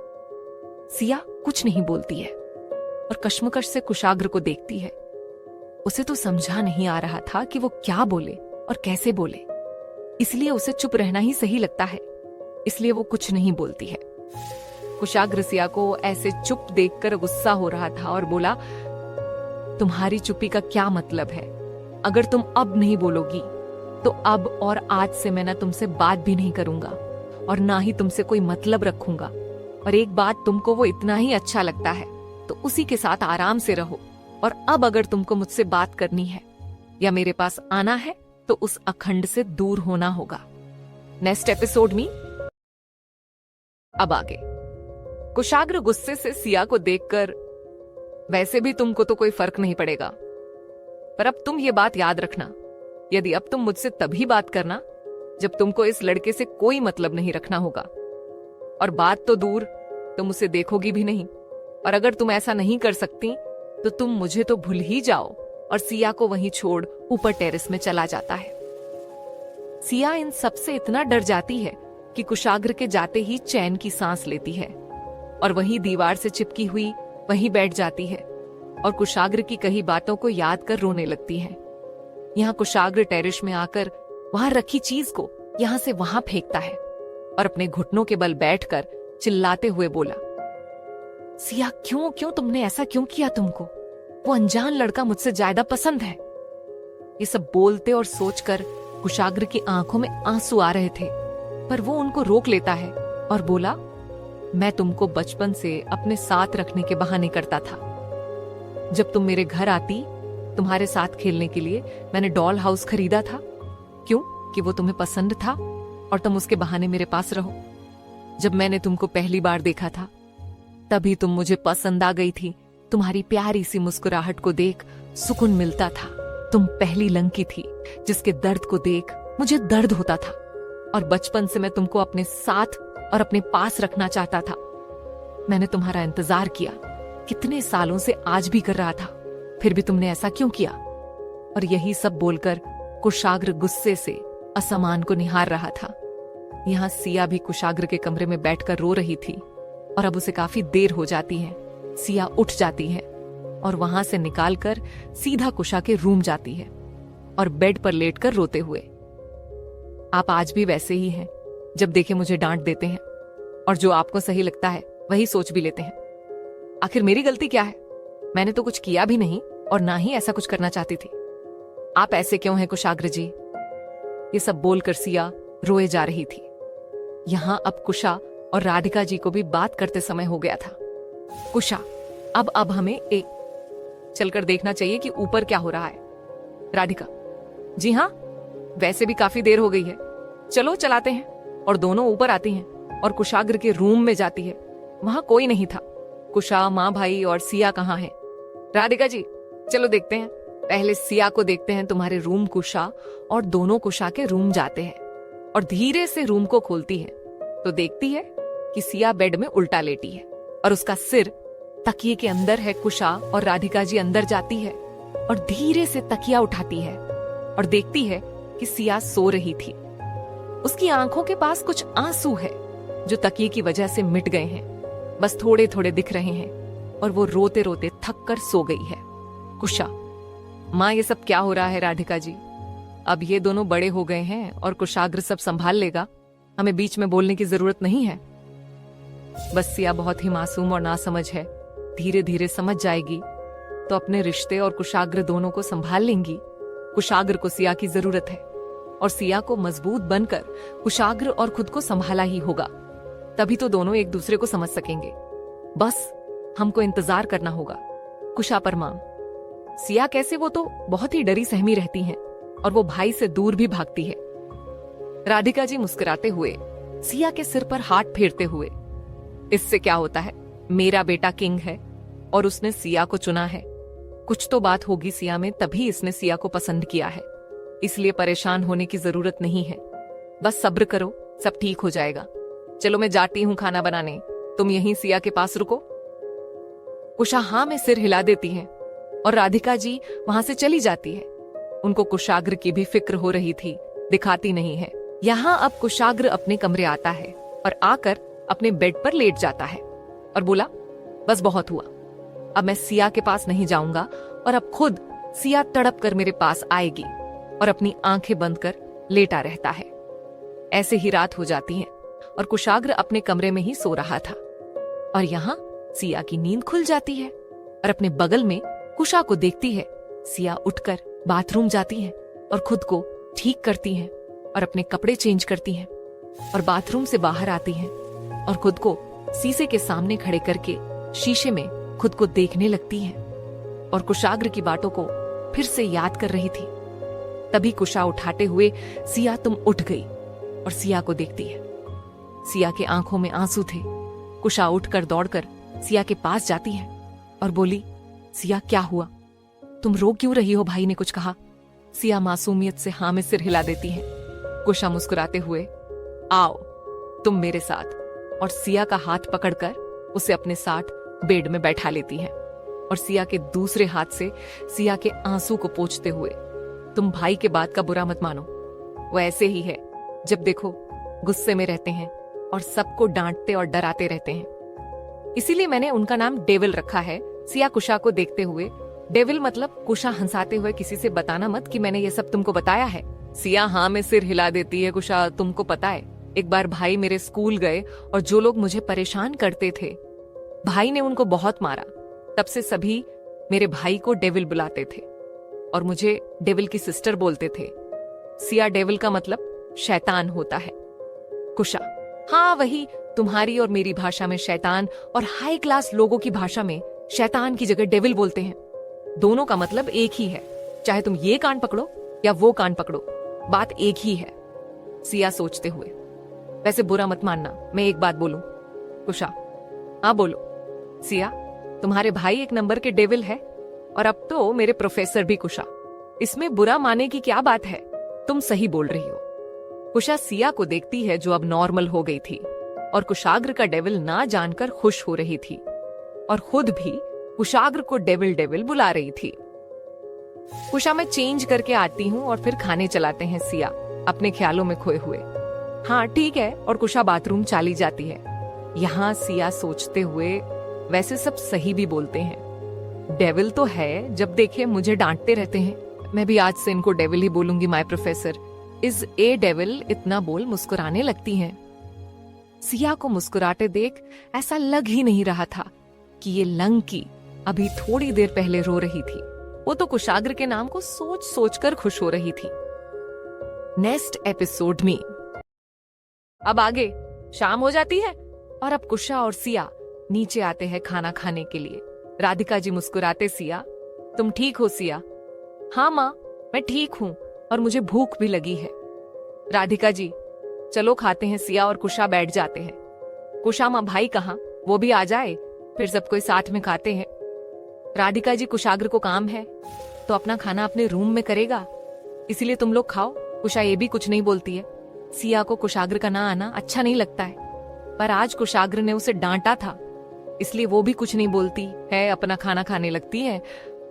A: सिया कुछ नहीं बोलती है और कश्मकश से कुशाग्र को देखती है। उसे तो समझा नहीं आ रहा था कि वो क्या बोले और कैसे बोले, इसलिए उसे चुप रहना ही सही लगता है, इसलिए वो कुछ नहीं बोलती है। कुशाग्र सिया को ऐसे चुप देखकर गुस्सा हो रहा था और बोला, तुम्हारी चुप्पी का क्या मतलब है? अगर तुम अब नहीं बोलोगी तो अब और आज से मैं ना तुमसे बात भी नहीं करूंगा और ना ही तुमसे कोई मतलब रखूंगा। और एक बात, तुमको वो इतना ही अच्छा लगता है तो उसी के साथ आराम से रहो। और अब अगर तुमको मुझसे बात करनी है या मेरे पास आना है तो उस अखंड से दूर होना होगा। नेक्स्ट एपिसोड में अब आगे। कुशाग्र गुस्से से सिया को देखकर, वैसे भी तुमको तो कोई फर्क नहीं पड़ेगा, पर अब तुम ये बात याद रखना, यदि अब तुम मुझसे तभी बात करना जब तुमको इस लड़के से कोई मतलब नहीं रखना होगा। और बात तो दूर, तुम उसे देखोगी भी नहीं। और अगर तुम ऐसा नहीं कर सकती तो तुम मुझे तो भूल ही जाओ। और सिया को वहीं छोड़ ऊपर टेरेस में चला जाता है। सिया इन सबसे इतना डर जाती है कि कुशाग्र के जाते ही चैन की सांस लेती है और वहीं दीवार से चिपकी हुई वहीं बैठ जाती है और कुशाग्र की कही बातों को याद कर रोने लगती है। यहाँ कुशाग्र टेरेस में आकर वहां रखी चीज को यहाँ से वहां फेंकता है और अपने घुटनों के बल बैठकर चिल्लाते हुए बोला, सिया क्यों क्यों तुमने ऐसा क्यों किया? तुमको वो अनजान लड़का मुझसे ज्यादा पसंद है। ये सब बोलते और सोचकर कुशाग्र की आंखों में आंसू आ रहे थे, पर वो उनको रोक लेता है और बोला, मैं तुमको बचपन से अपने साथ रखने के बहाने करता था। जब तुम मेरे घर आती तुम्हारे साथ खेलने के लिए मैंने डॉल हाउस खरीदा था। क्यों? कि वो तुम्हें पसंद था और तुम उसके बहाने मेरे पास रहो। जब मैंने तुमको पहली बार देखा था तभी तुम मुझे पसंद आ गई थी। तुम्हारी प्यारी सी मुस्कुराहट को देख सुकून मिलता था। तुम पहली लंकी थी जिसके दर्द को देख मुझे दर्द होता था और बचपन से मैं तुमको अपने साथ और अपने पास रखना चाहता था। मैंने तुम्हारा इंतजार किया, कितने सालों से आज भी कर रहा था, फिर भी तुमने ऐसा क्यों किया? और यही सब बोलकर कुशाग्र गुस्से से असमान को निहार रहा था। यहाँ सिया भी कुशाग्र के कमरे में बैठकर रो रही थी और अब उसे काफी देर हो जाती है। सिया उठ जाती है और वहां से निकालकर सीधा कुशा के रूम जाती है और बेड पर लेटकर रोते हुए, आप आज भी वैसे ही हैं, जब देखे मुझे डांट देते हैं और जो आपको सही लगता है वही सोच भी लेते हैं। आखिर मेरी गलती क्या है? मैंने तो कुछ किया भी नहीं और ना ही ऐसा कुछ करना चाहती थी। आप ऐसे क्यों हैं कुशाग्र जी? ये सब बोलकर सिया रोए जा रही थी। यहां अब कुशा और राधिका जी को भी बात करते समय हो गया था। कुशा, अब हमें एक चलकर देखना चाहिए कि ऊपर क्या हो रहा है। राधिका, जी हाँ, वैसे भी काफी देर हो गई है, चलो चलाते हैं। और दोनों ऊपर आती हैं और कुशाग्र के रूम में जाती है। वहां कोई नहीं था। कुशा, माँ भाई और सिया कहाँ है? राधिका जी, चलो देखते हैं। पहले सिया को देखते हैं तुम्हारे रूम। कुशा और दोनों कुशा के रूम जाते हैं और धीरे से रूम को खोलती है तो देखती है कि सिया बेड में उल्टा लेटी है और उसका सिर तकिए के अंदर है। कुशा और राधिका जी अंदर जाती है और धीरे से तकिया उठाती है और देखती है कि सिया सो रही थी। उसकी आंखों के पास कुछ आंसू है जो तकिए की वजह से मिट गए हैं, बस थोड़े थोड़े दिख रहे हैं और वो रोते रोते थक कर सो गई है। कुशा, माँ ये सब क्या हो रहा है? राधिका जी, अब ये दोनों बड़े हो गए हैं और कुशाग्र सब संभाल लेगा, हमें बीच में बोलने की जरूरत नहीं है। बस सिया बहुत ही मासूम और नासमझ है, धीरे धीरे समझ जाएगी तो अपने रिश्ते और कुशाग्र दोनों को संभाल लेंगी। कुशाग्र को सिया की जरूरत है और सिया को मजबूत बनकर कुशाग्र और खुद को संभाला ही होगा, तभी तो दोनों एक दूसरे को समझ सकेंगे। बस हमको इंतजार करना होगा। कुशा परमाम, सिया कैसे? वो तो बहुत ही डरी सहमी रहती हैं और वो भाई से दूर भी भागती है। राधिका जी मुस्कुराते हुए सिया के सिर पर हाथ फेरते हुए, इससे क्या होता है, मेरा बेटा किंग है और उसने सिया को चुना है। कुछ तो बात होगी सिया में, तभी इसने सिया को पसंद किया है, इसलिए परेशान होने की जरूरत नहीं है। बस सब्र करो, सब ठीक हो जाएगा। चलो मैं जाती हूँ खाना बनाने, तुम यहीं सिया के पास रुको। कुशा हाँ में सिर हिला देती है और राधिका जी वहां से चली जाती है। उनको कुशाग्र की भी फिक्र हो रही थी, दिखाती नहीं है। यहाँ अब कुशाग्र अपने कमरे आता है और आकर अपने बेड पर लेट जाता है और बोला, बस बहुत हुआ, अब मैं सिया के पास नहीं जाऊंगा और अब खुद सिया तड़प कर मेरे पास आएगी। और अपनी आंखें बंद कर लेटा रहता है। ऐसे ही रात हो जाती है और कुशाग्र अपने कमरे में ही सो रहा था और यहाँ सिया की नींद खुल जाती है और अपने बगल में कुशा को देखती है। सिया उठकर बाथरूम जाती है और खुद को ठीक करती है और अपने कपड़े चेंज करती है और बाथरूम से बाहर आती है और खुद को शीशे के सामने खड़े करके शीशे में खुद को देखने लगती है और कुशाग्र की बातों को फिर से याद कर रही थी। तभी कुशा उठाते हुए, सिया तुम उठ गई, और सिया को देखती है। सिया के आंखों में आंसू थे। कुशा उठकर दौड़कर सिया के पास जाती है और बोली, सिया क्या हुआ, तुम रो क्यों रही हो? भाई ने कुछ कहा? सिया मासूमियत से हाँ में सिर हिला देती है। कुशा मुस्कुराते हुए, आओ तुम मेरे साथ, और सिया का हाथ पकड़कर उसे अपने साथ बेड में बैठा लेती है और सिया के दूसरे हाथ से सिया के आंसू को पोंछते हुए, तुम भाई के बात का बुरा मत मानो, वो ऐसे ही है, जब देखो गुस्से में रहते हैं और सबको डांटते और डराते रहते हैं, इसीलिए मैंने उनका नाम डेविल रखा है। सिया कुशा को देखते हुए, डेविल मतलब? कुशा हंसाते हुए, किसी से बताना मत कि मैंने ये सब तुमको बताया है। सिया हाँ में सिर हिला देती है। कुशा, तुमको पता है, एक बार भाई मेरे स्कूल गए और जो लोग मुझे परेशान करते थे, भाई ने उनको बहुत मारा। तब से सभी मेरे भाई को डेविल बुलाते थे और मुझे डेविल की सिस्टर बोलते थे। सिया, डेविल का मतलब शैतान होता है। कुशा, हाँ वही, तुम्हारी और मेरी भाषा में शैतान और हाई क्लास लोगों की भाषा में शैतान की जगह डेविल बोलते हैं। दोनों का मतलब एक ही है, चाहे तुम ये कान पकड़ो या वो कान पकड़ो, बात एक ही है। सिया सोचते हुए, वैसे बुरा मत मानना, मैं एक बात बोलूं? कुशा, हाँ बोलो। सिया, तुम्हारे भाई एक नंबर के डेविल है और अब तो मेरे प्रोफेसर भी। कुशा, इसमें बुरा माने की क्या बात है, तुम सही बोल रही हो। कुशा सिया को देखती है जो अब नॉर्मल हो गई थी और कुशाग्र का डेविल ना जानकर खुश हो रही थी और खुद भी कुशाग्र को डेविल डेविल बुला रही थी। कुशा, मैं चेंज करके आती हूँ और फिर खाने चलाते हैं। सिया, अपने ख्यालों में खोए हुए। हाँ ठीक है, और कुशा बाथरूम चली जाती है। यहाँ सिया सोचते हुए, वैसे सब सही भी बोलते हैं, डेविल तो है, जब देखे मुझे डांटते रहते हैं। मैं भी आज से इनको डेविल ही बोलूंगी। My professor is a devil. इतना बोल मुस्कुराने लगती हैं। सिया को मुस्कुराते देख ऐसा लग ही नहीं रहा था कि ये लंकी अभी थोड़ी देर पहले रो रही थी। वो तो कुशाग्र के नाम को सोच सोच कर खुश हो रही थी। नेक्स्ट एपिसोड में अब आगे शाम हो जाती है और अब कुशा और सिया नीचे आते हैं खाना खाने के लिए। राधिका जी मुस्कुराते, सिया तुम ठीक हो? सिया हाँ माँ मैं ठीक हूँ और मुझे भूख भी लगी है। राधिका जी चलो खाते हैं। सिया और कुशा बैठ जाते हैं। कुशा माँ भाई कहाँ, वो भी आ जाए, फिर सब कोई साथ में खाते हैं। राधिका जी कुशाग्र को काम है तो अपना खाना अपने रूम में करेगा, इसीलिए तुम लोग खाओ। कुशा ये भी कुछ नहीं बोलती है। सिया को कुशाग्र का ना आना अच्छा नहीं लगता है, पर आज कुशाग्र ने उसे डांटा था, इसलिए वो भी कुछ नहीं बोलती है, अपना खाना खाने लगती है।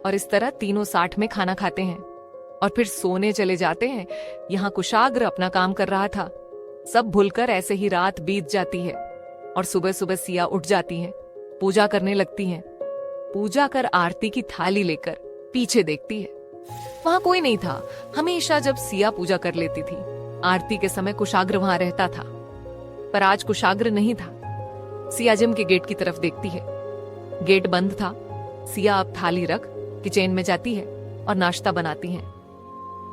A: और इस तरह तीनों साथ में खाना खाते हैं और फिर सोने चले जाते हैं। यहाँ कुशाग्र अपना काम कर रहा था। सब भूलकर ऐसे ही रात बीत जाती है और सुबह सुबह सिया उठ जाती है, पूजा करने लगती है। पूजा कर आरती की थाली लेकर पीछे देखती है, वहां कोई नहीं था। हमेशा जब सिया पूजा कर लेती थी आरती के समय कुशाग्र वहां रहता था, पर आज कुशाग्र नहीं था। सिया जिम के गेट की तरफ देखती है, गेट बंद था। सिया अब थाली रख किचन में जाती है और नाश्ता बनाती है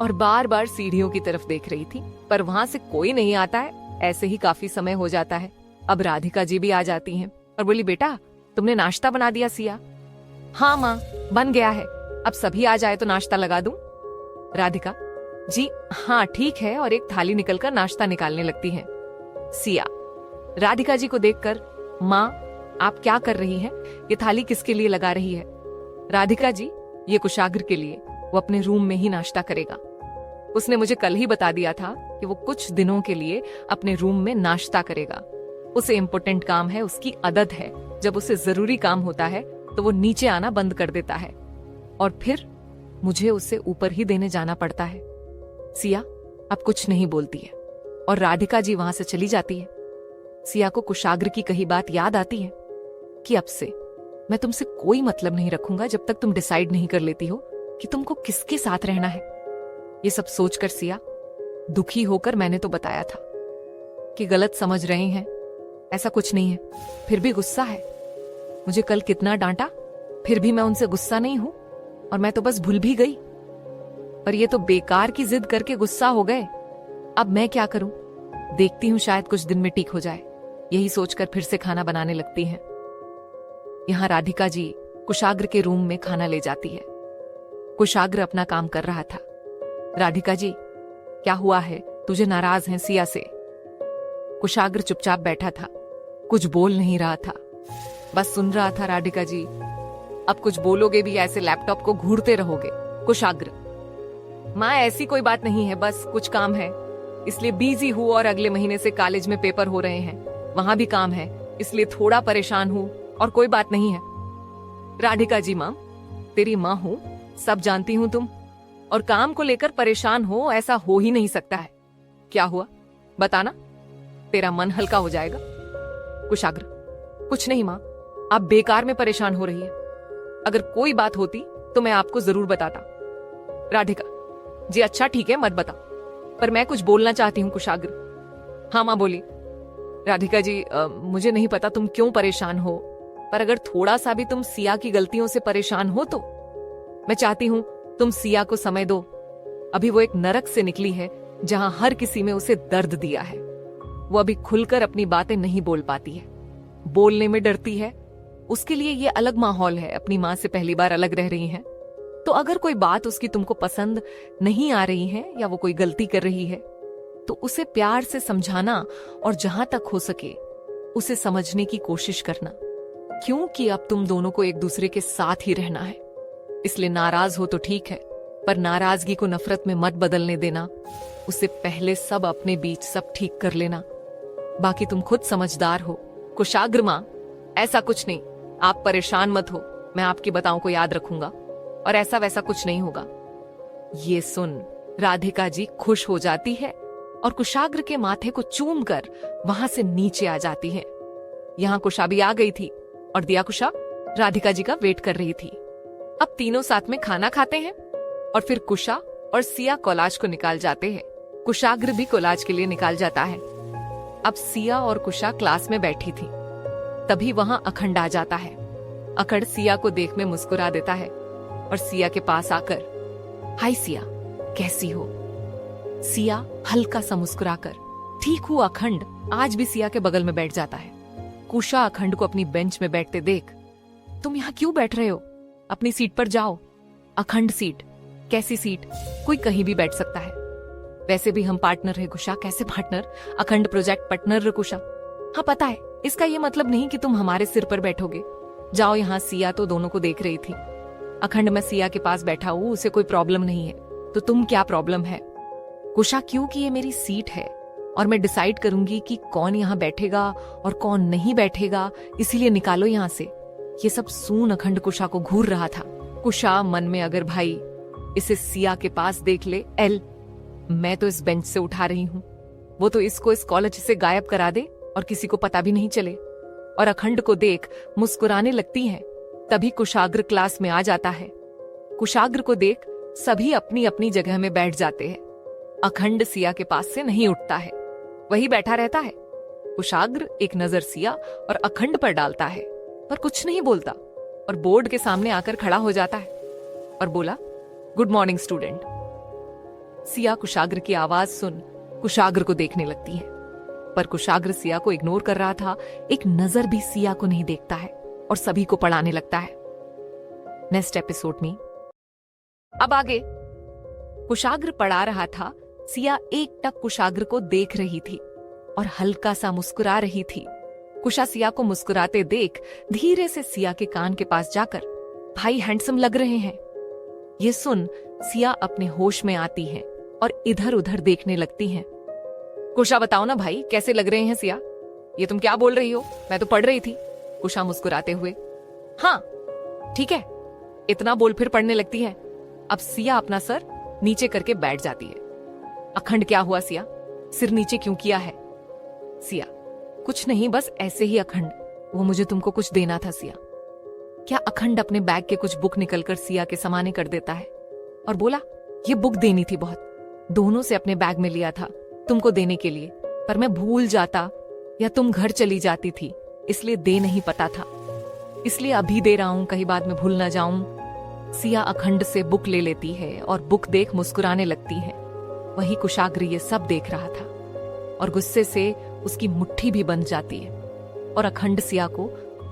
A: और बार बार सीढ़ियों की तरफ देख रही थी, पर वहां से कोई नहीं आता है। ऐसे ही काफी समय हो जाता है। अब राधिका जी भी आ जाती हैं और बोली, बेटा तुमने नाश्ता बना दिया? सिया हाँ माँ बन गया है, अब सभी आ जाए तो नाश्ता लगा दूं। राधिका जी हाँ ठीक है, और एक थाली निकलकर नाश्ता निकालने लगती है। सिया राधिका जी को देखकर, माँ आप क्या कर रही हैं? ये थाली किसके लिए लगा रही है? राधिका जी ये कुशाग्र के लिए, वो अपने रूम में ही नाश्ता करेगा। उसने मुझे कल ही बता दिया था कि वो कुछ दिनों के लिए अपने रूम में नाश्ता करेगा। उसे इम्पोर्टेंट काम है, उसकी आदत है, जब उसे जरूरी काम होता है तो वो नीचे आना बंद कर देता है और फिर मुझे उसे ऊपर ही देने जाना पड़ता है। सिया अब कुछ नहीं बोलती है और राधिका जी वहां से चली जाती है। सिया को कुशाग्र की कही बात याद आती है कि अब से मैं तुमसे कोई मतलब नहीं रखूंगा जब तक तुम डिसाइड नहीं कर लेती हो कि तुमको किसके साथ रहना है। ये सब सोचकर सिया दुखी होकर, मैंने तो बताया था कि गलत समझ रहे हैं, ऐसा कुछ नहीं है, फिर भी गुस्सा है। मुझे कल कितना डांटा, फिर भी मैं उनसे गुस्सा नहीं हूं और मैं तो बस भूल भी गई, पर ये तो बेकार की जिद करके गुस्सा हो गए। अब मैं क्या करूं? देखती हूं शायद कुछ दिन में ठीक हो जाए। यही सोचकर फिर से खाना बनाने लगती हैं। यहाँ राधिका जी कुशाग्र के रूम में खाना ले जाती है। कुशाग्र अपना काम कर रहा था। राधिका जी क्या हुआ है, तुझे नाराज है सिया से? कुशाग्र चुपचाप बैठा था, कुछ बोल नहीं रहा था, बस सुन रहा था। राधिका जी अब कुछ बोलोगे भी ऐसे लैपटॉप को घूरते रहोगे? कुशाग्र माँ ऐसी कोई बात नहीं है, बस कुछ काम है इसलिए बिजी हूँ और अगले महीने से कॉलेज में पेपर हो रहे हैं, वहां भी काम है इसलिए थोड़ा परेशान हूँ, और कोई बात नहीं है। राधिका जी माँ तेरी माँ हूँ, सब जानती हूँ तुम, और काम को लेकर परेशान हो ऐसा हो ही नहीं सकता है। क्या हुआ बताना, तेरा मन हल्का हो जाएगा। कुशाग्र कुछ नहीं माँ, आप बेकार में परेशान हो रही है, अगर कोई बात होती तो मैं आपको जरूर बताता। राधिका जी अच्छा ठीक है मत बता, पर मैं कुछ बोलना चाहती हूँ। कुशाग्र हाँ माँ बोली। राधिका जी मुझे नहीं पता तुम क्यों परेशान हो, पर अगर थोड़ा सा भी तुम सिया की गलतियों से परेशान हो तो मैं चाहती हूँ तुम सिया को समय दो। अभी वो एक नरक से निकली है जहां हर किसी में उसे दर्द दिया है। वो अभी खुलकर अपनी बातें नहीं बोल पाती है, बोलने में डरती है। उसके लिए ये अलग माहौल है, अपनी माँ से पहली बार अलग रह रही है। तो अगर कोई बात उसकी तुमको पसंद नहीं आ रही है या वो कोई गलती कर रही है तो उसे प्यार से समझाना और जहां तक हो सके उसे समझने की कोशिश करना, क्योंकि अब तुम दोनों को एक दूसरे के साथ ही रहना है। इसलिए नाराज हो तो ठीक है, पर नाराजगी को नफरत में मत बदलने देना। उससे पहले सब अपने बीच सब ठीक कर लेना, बाकी तुम खुद समझदार हो। कुशाग्र माँ ऐसा कुछ नहीं, आप परेशान मत हो, मैं आपकी बातों को याद रखूंगा और ऐसा वैसा कुछ नहीं होगा। ये सुन राधिका जी खुश हो जाती है और कुशाग्र के माथे को चूम कर वहां से नीचे आ जाती है। यहाँ कुशा भी आ गई थी और दिया कुशा राधिका जी का वेट कर रही थी। अब तीनों साथ में खाना खाते हैं और फिर कुशा और सिया कोलाज को निकाल जाते हैं। कुशाग्र भी कोलाज के लिए निकाल जाता है। अब सिया और कुशा क्लास में बैठी थी, तभी वहां अखंड आ जाता है। अखंड सिया को देख में मुस्कुरा देता है और सिया के पास आकर, हाय सिया, कैसी हो? सिया हल्का सा मुस्कुराकर, ठीक हूँ अखंड, आज भी सिया के बगल में बैठ जाता है। कुशा अखंड को अपनी बेंच में बैठते देख, तुम यहाँ क्यों बैठ रहे हो? अपनी सीट पर जाओ। अखंड सीट? कैसी सीट? कोई कहीं भी बैठ सकता है। वैसे भी हम पार्टनर है कुशा। कैसे पार्टनर? अखंड प्रोजेक्ट पार्टनर है कुशा। हाँ पता है, इसका ये मतलब नहीं कि तुम हमारे सिर पर बैठोगे। जाओ यहाँ। सिया तो दोनों को देख रही थी। अखंड, मैं सिया के पास बैठा हूँ, उसे कोई प्रॉब्लम नहीं है, तो तुम क्या प्रॉब्लम है? कुशा, क्योंकि ये मेरी सीट है और मैं डिसाइड करूंगी कि कौन यहाँ बैठेगा और कौन नहीं बैठेगा, इसीलिए निकालो यहाँ से। ये सब सुन अखंड कुशा को घूर रहा था। कुशा मन में, अगर भाई इसे सिया के पास देख ले, एल मैं तो इस बेंच से उठा रही हूँ, वो तो इसको इस कॉलेज से गायब करा दे और किसी को पता भी नहीं चले। और अखंड को देख मुस्कुराने लगती हैं। तभी कुशाग्र क्लास में आ जाता है। कुशाग्र को देख सभी अपनी अपनी जगह में बैठ जाते हैं। अखंड सिया के पास से नहीं उठता है, वही बैठा रहता है। कुशाग्र एक नजर सिया और अखंड पर डालता है, पर कुछ नहीं बोलता और बोर्ड के सामने आकर खड़ा हो जाता है और बोला, गुड मॉर्निंग स्टूडेंट। सिया कुशाग्र की आवाज सुन कुशाग्र को देखने लगती है, पर कुशाग्र सिया को इग्नोर कर रहा था। एक नजर भी सिया को नहीं देखता है और सभी को पढ़ाने लगता है। नेक्स्ट एपिसोड में अब आगे कुशाग्र पढ़ा रहा था। सिया एकटक कुशाग्र को देख रही थी और हल्का सा मुस्कुरा रही थी। कुशा सिया को मुस्कुराते देख धीरे से सिया के कान के पास जाकर, भाई हैंडसम लग रहे हैं। ये सुन सिया अपने होश में आती है और इधर उधर देखने लगती है। कुशा, बताओ ना भाई, कैसे लग रहे हैं सिया? ये तुम क्या बोल रही हो? मैं तो पढ़ रही थी। कुशा मुस्कुराते हुए, हाँ ठीक है। इतना बोल फिर पढ़ने लगती है। अब सिया अपना सर नीचे करके बैठ जाती है। अखंड, क्या हुआ सिया? सिर नीचे क्यों किया है? सिया, कुछ नहीं, बस ऐसे ही अखंड, वो मुझे तुमको कुछ देना था सिया। क्या? अखंड अपने बैग के कुछ बुक निकलकर सिया के सामने कर देता है और बोला, ये बुक देनी थी बहुत, दोनों से अपने बैग में लिया था तुमको देने के लिए, पर मैं भूल जाता या तुम घर चली जाती थी, इसलिए दे नहीं पता था, इसलिए अभी दे रहा हूं, कहीं बाद में भूल ना जाऊं। सिया अखंड से बुक ले लेती है और बुक देख मुस्कुराने लगती है। वही कुशाग्र ये सब देख रहा था और गुस्से से उसकी मुट्ठी भी बंध जाती है और अखंड सिया को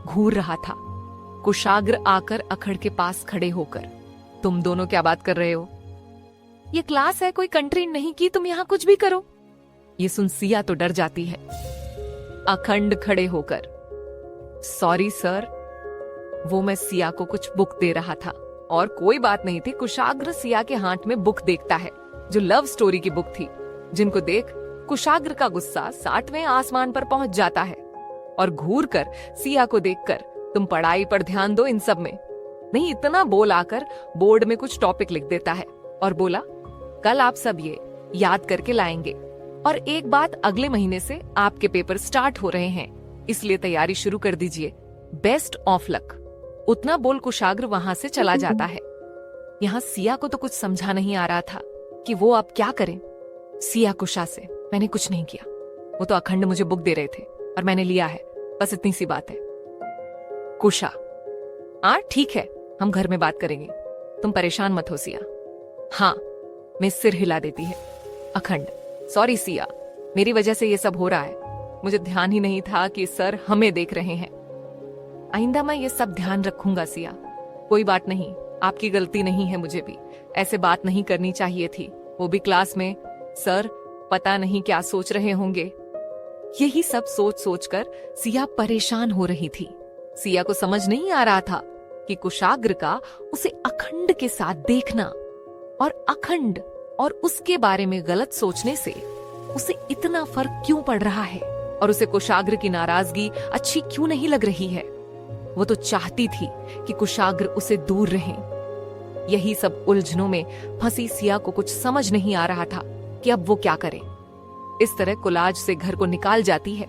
A: घूर रहा था। कुशाग्र आकर अखंड के पास खड़े होकर, तुम दोनों क्या बात कर रहे हो? ये क्लास है, कोई कंट्री नहीं की तुम यहाँ कुछ भी करो। ये सुन सिया तो डर जाती है। अखंड खड़े होकर, सॉरी सर, वो मैं सिया को कुछ बुक दे रहा था और कोई बात नहीं थी। कुशाग्र सिया के हाथ में बुक देखता है जो लव स्टोरी की बुक थी, जिनको देख कुशाग्र का गुस्सा 60वें आसमान पर पहुंच जाता है और घूर कर सिया को देखकर, तुम पढ़ाई पर ध्यान दो, इन सब में नहीं, इतना बोल आकर बोर्ड में कुछ टॉपिक लिख देता है और बोला, कल आप सब ये याद करके लाएंगे और एक बात, अगले महीने से आपके पेपर स्टार्ट हो रहे हैं, इसलिए तैयारी शुरू कर दीजिए, बेस्ट ऑफ लक। उतना बोल कुशाग्र वहां से चला जाता है। यहाँ सिया को तो कुछ समझा नहीं आ रहा था कि वो अब क्या करे। सिया कुशा से, मैंने कुछ नहीं किया, वो तो अखंड मुझे बुक दे रहे थे और मैंने लिया है, बस इतनी सी बात है। कुशा, हाँ ठीक है, हम घर में बात करेंगे, तुम परेशान मत हो सिया। हाँ, मैं सिर हिला देती है। अखंड, सॉरी सिया, मेरी वजह से ये सब हो रहा है, मुझे ध्यान ही नहीं था कि सर हमें देख रहे हैं। आइंदा मैं ये सब ध्यान रखूंगा सिया, कोई बात नहीं, आपकी गलती नहीं है, मुझे भी ऐसे बात नहीं करनी चाहिए थी, वो भी क्लास में, सर पता नहीं क्या सोच रहे होंगे। यही सब सोच सोचकर सिया परेशान हो रही थी। सिया को समझ नहीं आ रहा था कि कुशाग्र का उसे अखंड के साथ देखना और अखंड और उसके बारे में गलत सोचने से उसे इतना फर्क क्यों पड़ रहा है और उसे कुशाग्र की नाराजगी अच्छी क्यों नहीं लग रही है। वो तो चाहती थी कि कुशाग्र उसे दूर रहे। यही सब उलझनों में फंसी सिया को कुछ समझ नहीं आ रहा था कि अब वो क्या करे। इस तरह कोलाज से घर को निकाल जाती है।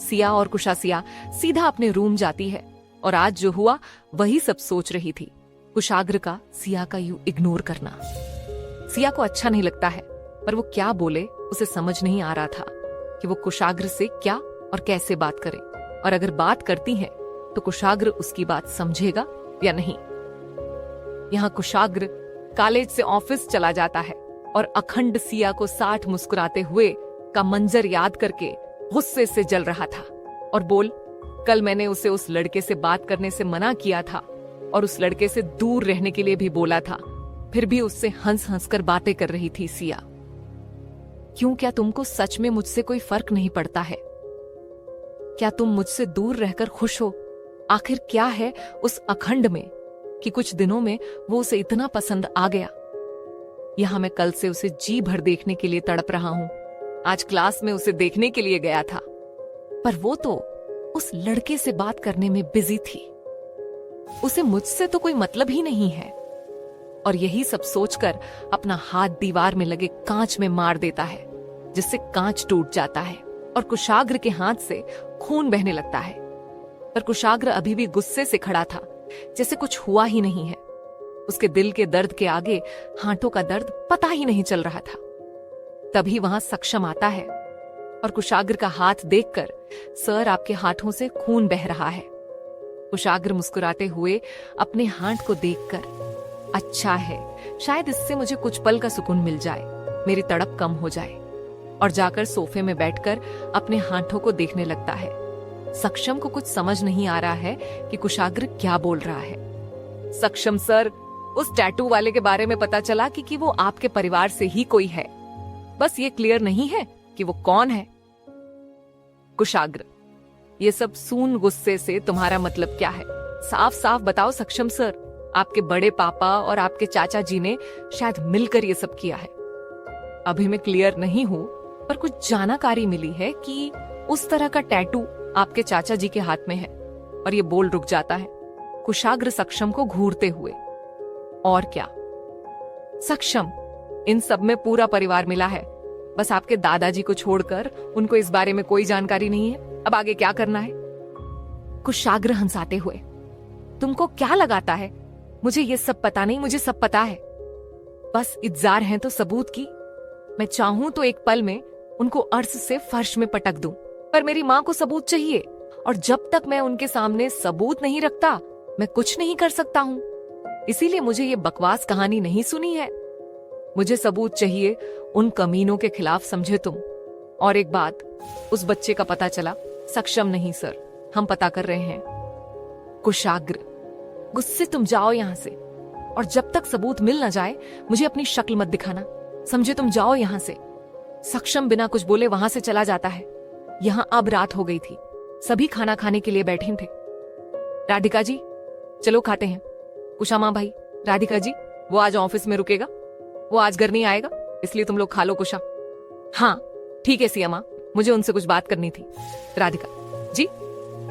A: सिया और कुशासिया सीधा अपने रूम जाती है और आज जो हुआ वही सब सोच रही थी। कुशाग्र का सिया का यूं इग्नोर करना सिया को अच्छा नहीं लगता है, पर वो क्या बोले उसे समझ नहीं आ रहा था कि वो कुशाग्र से क्या और कैसे बात करे, और अगर बात करती है तो कुशाग्र उसकी बात समझेगा या नहीं। यहाँ कुशाग्र कॉलेज से ऑफिस चला जाता है और अखंड सिया को साथ मुस्कुराते हुए का मंजर याद करके गुस्से से जल रहा था और बोल, कल मैंने उसे उस लड़के से बात करने से मना किया था और उस लड़के से दूर रहने के लिए भी बोला था, फिर भी उससे हंस हंस कर बातें कर रही थी सिया। क्यों, क्या तुमको सच में मुझसे कोई फर्क नहीं पड़ता है? क्या तुम मुझसे दूर रहकर खुश हो? आखिर क्या है उस अखंड में कि कुछ दिनों में वो उसे इतना पसंद आ गया? यहां मैं कल से उसे जी भर देखने के लिए तड़प रहा हूं। आज क्लास में उसे देखने के लिए गया था, पर वो तो उस लड़के से बात करने में बिजी थी। उसे मुझसे तो कोई मतलब ही नहीं है। और यही सब सोचकर अपना हाथ दीवार में लगे कांच में मार देता है, जिससे कांच टूट जाता है और कुशाग्र के हाथ से खून बहने लगता है। पर कुशाग्र अभी भी गुस्से से खड़ा था, जैसे कुछ हुआ ही नहीं है। उसके दिल के दर्द के आगे हाथों का दर्द पता ही नहीं चल रहा था। तभी वहां सक्षम आता है और कुशाग्र का हाथ देखकर, सर आपके हाथों से खून बह रहा है। कुशाग्र मुस्कुराते हुए अपने हाथ को देखकर, अच्छा है, शायद इससे मुझे कुछ पल का सुकून मिल जाए, मेरी तड़प कम हो जाए, और जाकर सोफे में बैठकर अपने हाथों को देखने लगता है। सक्षम को कुछ समझ नहीं आ रहा है कि कुशाग्र क्या बोल रहा है। सक्षम सर, उस टैटू वाले के बारे में पता चला कि वो आपके परिवार से ही कोई है, बस ये क्लियर नहीं है कि वो कौन है। कुशाग्र, ये सब सुन गुस्से से तुम्हारा मतलब क्या है? साफ साफ बताओ सक्षम सर। आपके बड़े पापा और आपके चाचा जी ने शायद मिलकर ये सब किया है। अभी मैं क्लियर नहीं हूं, पर कुछ जानकारी मिली है कि उस तरह का टैटू आपके चाचा जी के हाथ में है। और ये बोल रुक जाता है, कुशाग्र सक्षम को घूरते हुए। और क्या सक्षम, इन सब में पूरा परिवार मिला है, बस आपके दादाजी को छोड़कर उनको इस बारे में कोई जानकारी नहीं है। अब आगे क्या करना है? कुशाग्र हंसाते हुए, तुमको क्या लगाता है मुझे ये सब पता नहीं? मुझे सब पता है। बस इंतजार है तो सबूत की। मैं चाहूं तो एक पल में उनको अर्श से फर्श में पटक दूं, पर मेरी माँ को सबूत चाहिए, और जब तक मैं उनके सामने सबूत नहीं रखता मैं कुछ नहीं कर सकता हूँ। इसीलिए मुझे ये बकवास कहानी नहीं सुनी है। मुझे सबूत चाहिए उन कमीनों के खिलाफ, समझे तुम? और एक बात, उस बच्चे का पता चला? सक्षम नहीं सर, हम पता कर रहे हैं। कुशाग्र, गुस्से तुम जाओ यहां से, और जब तक सबूत मिल न जाए मुझे अपनी शक्ल मत दिखाना, समझे? तुम जाओ यहां से। सक्षम बिना कुछ बोले वहां से चला जाता है। यहां अब रात हो गई थी, सभी खाना खाने के लिए बैठे थे। राधिका जी, चलो खाते हैं। कुशामा भाई, राधिका जी, वो आज ऑफिस में रुकेगा, वो आज घर नहीं आएगा, इसलिए तुम लोग खा लो। कुशा, हाँ ठीक है सिया माँ, मुझे उनसे कुछ बात करनी थी। राधिका जी,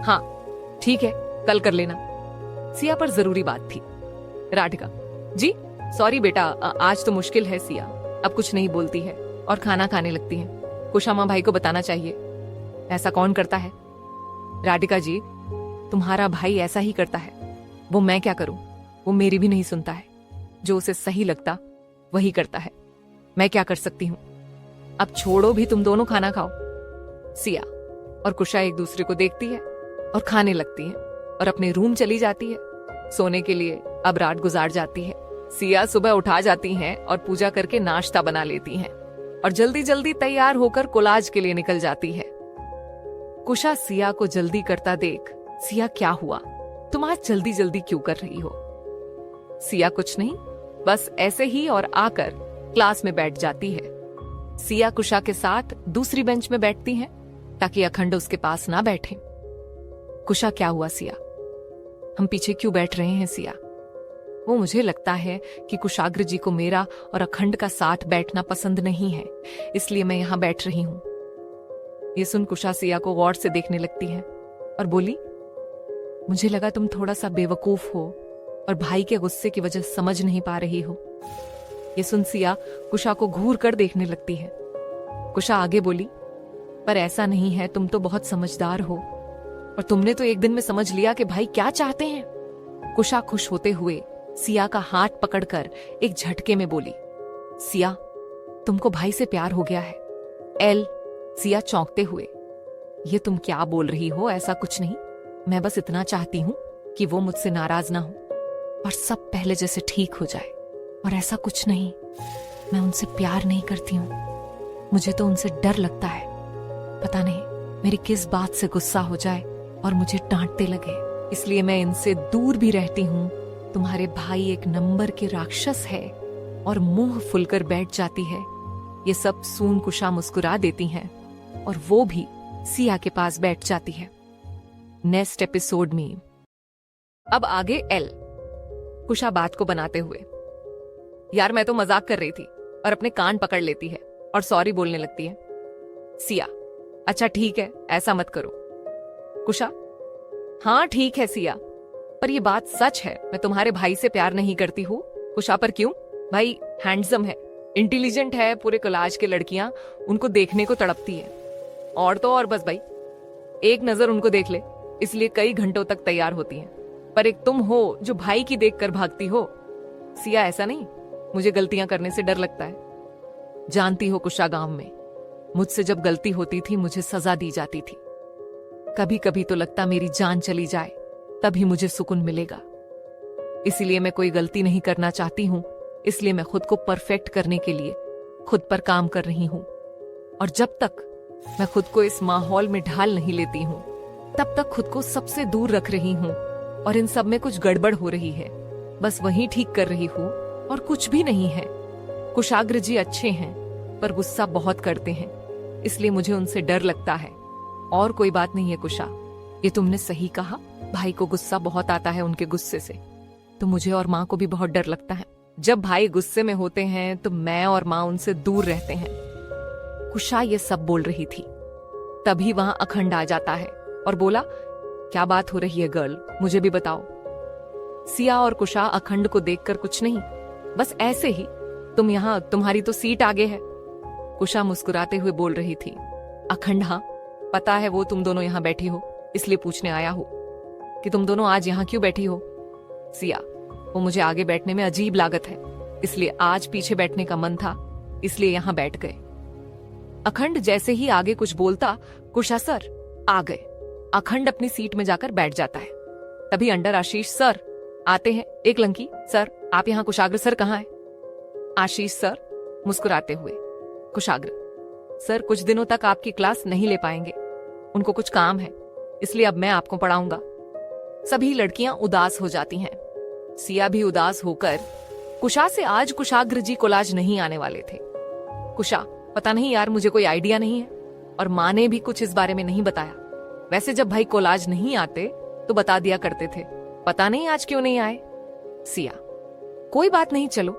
A: हाँ ठीक है, कल कर लेना। सिया पर जरूरी बात थी। राधिका जी, सॉरी बेटा, आज तो मुश्किल है। सिया अब कुछ नहीं बोलती है और खाना खाने लगती है। कुशामा भाई को बताना चाहिए। ऐसा कौन करता है? राधिका जी, तुम्हारा भाई ऐसा ही करता है। वो मैं क्या करूं, वो मेरी भी नहीं सुनता है। जो उसे सही लगता वही करता है, मैं क्या कर सकती हूँ? अब छोड़ो भी, तुम दोनों खाना खाओ। सिया और कुशा एक दूसरे को देखती है और खाने लगती है और अपने रूम चली जाती है सोने के लिए। अब रात गुजार जाती है। सिया सुबह उठा जाती हैं और पूजा करके नाश्ता बना लेती हैं और जल्दी जल्दी तैयार होकर कोलाज के लिए निकल जाती है। कुशा सिया को जल्दी करता देख, सिया क्या हुआ, तुम आज जल्दी जल्दी क्यों कर रही हो? सिया कुछ नहीं, बस ऐसे ही, और आकर क्लास में बैठ जाती है। सिया कुशा के साथ दूसरी बेंच में बैठती है ताकि अखंड उसके पास ना बैठे। कुशा, क्या हुआ सिया, हम पीछे क्यों बैठ रहे हैं? सिया, वो मुझे लगता है कि कुशाग्र जी को मेरा और अखंड का साथ बैठना पसंद नहीं है, इसलिए मैं यहां बैठ रही हूं। ये सुन कुशा सिया को गौर से देखने लगती है और बोली, मुझे लगा तुम थोड़ा सा बेवकूफ हो और भाई के गुस्से की वजह समझ नहीं पा रही हो। ये सुन सिया कुशा को घूर कर देखने लगती है। कुशा आगे बोली, पर ऐसा नहीं है, तुम तो बहुत समझदार हो और तुमने तो एक दिन में समझ लिया कि भाई क्या चाहते हैं। कुशा खुश होते हुए सिया का हाथ पकड़कर एक झटके में बोली, सिया तुमको भाई से प्यार हो गया है। एल, सिया चौंकते हुए, ये तुम क्या बोल रही हो, ऐसा कुछ नहीं, मैं बस इतना चाहती हूं कि वो मुझसे नाराज ना हो और सब पहले जैसे ठीक हो जाए। और ऐसा कुछ नहीं, मैं उनसे प्यार नहीं करती हूँ, मुझे तो उनसे डर लगता है। पता नहीं मेरी किस बात से गुस्सा हो जाए और मुझे डांटते लगे, इसलिए मैं इनसे दूर भी रहती हूँ। तुम्हारे भाई एक नंबर के राक्षस है। और मुंह फुलकर बैठ जाती है। ये सब सुन कुशा मुस्कुरा देती हैं और वो भी सिया के पास बैठ जाती है। नेक्स्ट एपिसोड में अब आगे एल। कुशा बात को बनाते हुए, यार मैं तो मजाक कर रही थी, और अपने कान पकड़ लेती है और सॉरी बोलने लगती है। सिया, अच्छा ठीक है, ऐसा मत करो। कुशा, हाँ ठीक है सिया, पर ये बात सच है, मैं तुम्हारे भाई से प्यार नहीं करती हूँ। कुशा, पर क्यों? भाई हैंडसम है, इंटेलिजेंट है, पूरे कॉलेज के लड़कियां उनको देखने को तड़पती है। और तो और बस भाई एक नजर उनको देख ले, इसलिए कई घंटों तक तैयार होती हैं। पर एक तुम हो जो भाई की देखकर भागती हो। सिया, ऐसा नहीं, मुझे गलतियां करने से डर लगता है। जानती हो कुशा, गांव में मुझसे जब गलती होती थी मुझे सजा दी जाती थी। कभी कभी तो लगता मेरी जान चली जाए तभी मुझे सुकून मिलेगा। इसीलिए मैं कोई गलती नहीं करना चाहती हूं, इसलिए मैं खुद को परफेक्ट करने के लिए खुद पर काम कर रही हूं। और जब तक मैं खुद को इस माहौल में ढाल नहीं लेती हूं तब तक खुद को सबसे दूर रख रही हूं। और इन सब में कुछ गड़बड़ हो रही है, बस वही ठीक कर रही हूं और कुछ भी नहीं है। कुशाग्र जी अच्छे हैं पर गुस्सा बहुत करते हैं, इसलिए मुझे उनसे डर लगता है। और कोई बात नहीं है कुशा, ये तुमने सही कहा, भाई को गुस्सा बहुत आता है उनके गुस्से से, तो मुझे और माँ को भी बहुत डर लगता है। जब भाई गुस्से में होते हैं तो मैं और माँ उनसे दूर रहते हैं। कुशा ये सब बोल रही थी, तभी वहां अखंड आ जाता है और बोला, क्या बात हो रही है गर्ल, मुझे भी बताओ। सिया और कुशा अखंड को देखकर, कुछ नहीं, बस ऐसे ही, तुम यहाँ, तुम्हारी तो सीट आगे है। कुशा मुस्कुराते हुए बोल रही थी। अखंड, हाँ पता है, वो तुम दोनों यहाँ बैठी हो, इसलिए पूछने आया हूँ कि तुम दोनों आज यहाँ क्यों बैठी हो। सिया, वो मुझे आगे बैठने में अजीब लागत है, इसलिए आज पीछे बैठने का मन था, इसलिए यहाँ बैठ गए। अखंड जैसे ही आगे कुछ बोलता, कुशा, सर आ गए। अखंड अपनी सीट में जाकर बैठ जाता है। तभी अंडर आशीष सर आते हैं। एक लंकी, सर आप यहाँ, कुशाग्र सर कहाँ है? आशीष सर मुस्कुराते हुए, कुशाग्र सर कुछ दिनों तक आपकी क्लास नहीं ले पाएंगे, उनको कुछ काम है, इसलिए अब मैं आपको पढ़ाऊंगा। सभी लड़कियां उदास हो जाती हैं। सिया भी उदास होकर कुशा से, आज कुशाग्र जी कोलाज नहीं आने वाले थे। कुशा, पता नहीं यार, मुझे कोई आइडिया नहीं है और माँ ने भी कुछ इस बारे में नहीं बताया। वैसे जब भाई कोलाज नहीं आते तो बता दिया करते थे, पता नहीं आज क्यों नहीं आए। सिया, कोई बात नहीं, चलो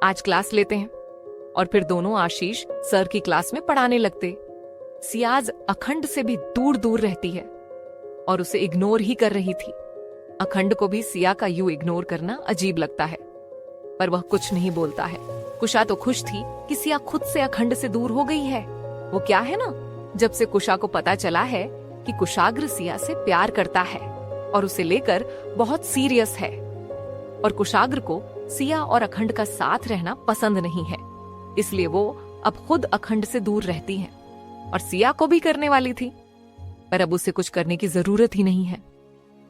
A: आज क्लास लेते हैं। और फिर दोनों आशीष सर की क्लास में पढ़ाने लगते। सियाज अखंड से भी दूर दूर रहती है और उसे इग्नोर ही कर रही थी। अखंड को भी सिया का यूं इग्नोर करना अजीब लगता है, पर वह कुछ नहीं बोलता है। कुशा तो खुश थी कि सिया खुद से अखंड से दूर हो गई है। वो क्या है ना, जब से कुशा को पता चला है कि कुशाग्र सिया से प्यार करता है और उसे लेकर बहुत सीरियस है, और कुशाग्र को सिया और अखंड का साथ रहना पसंद नहीं है, इसलिए वो अब खुद अखंड से दूर रहती है। और सिया को भी करने वाली थी, पर अब उसे कुछ करने की जरूरत ही नहीं है।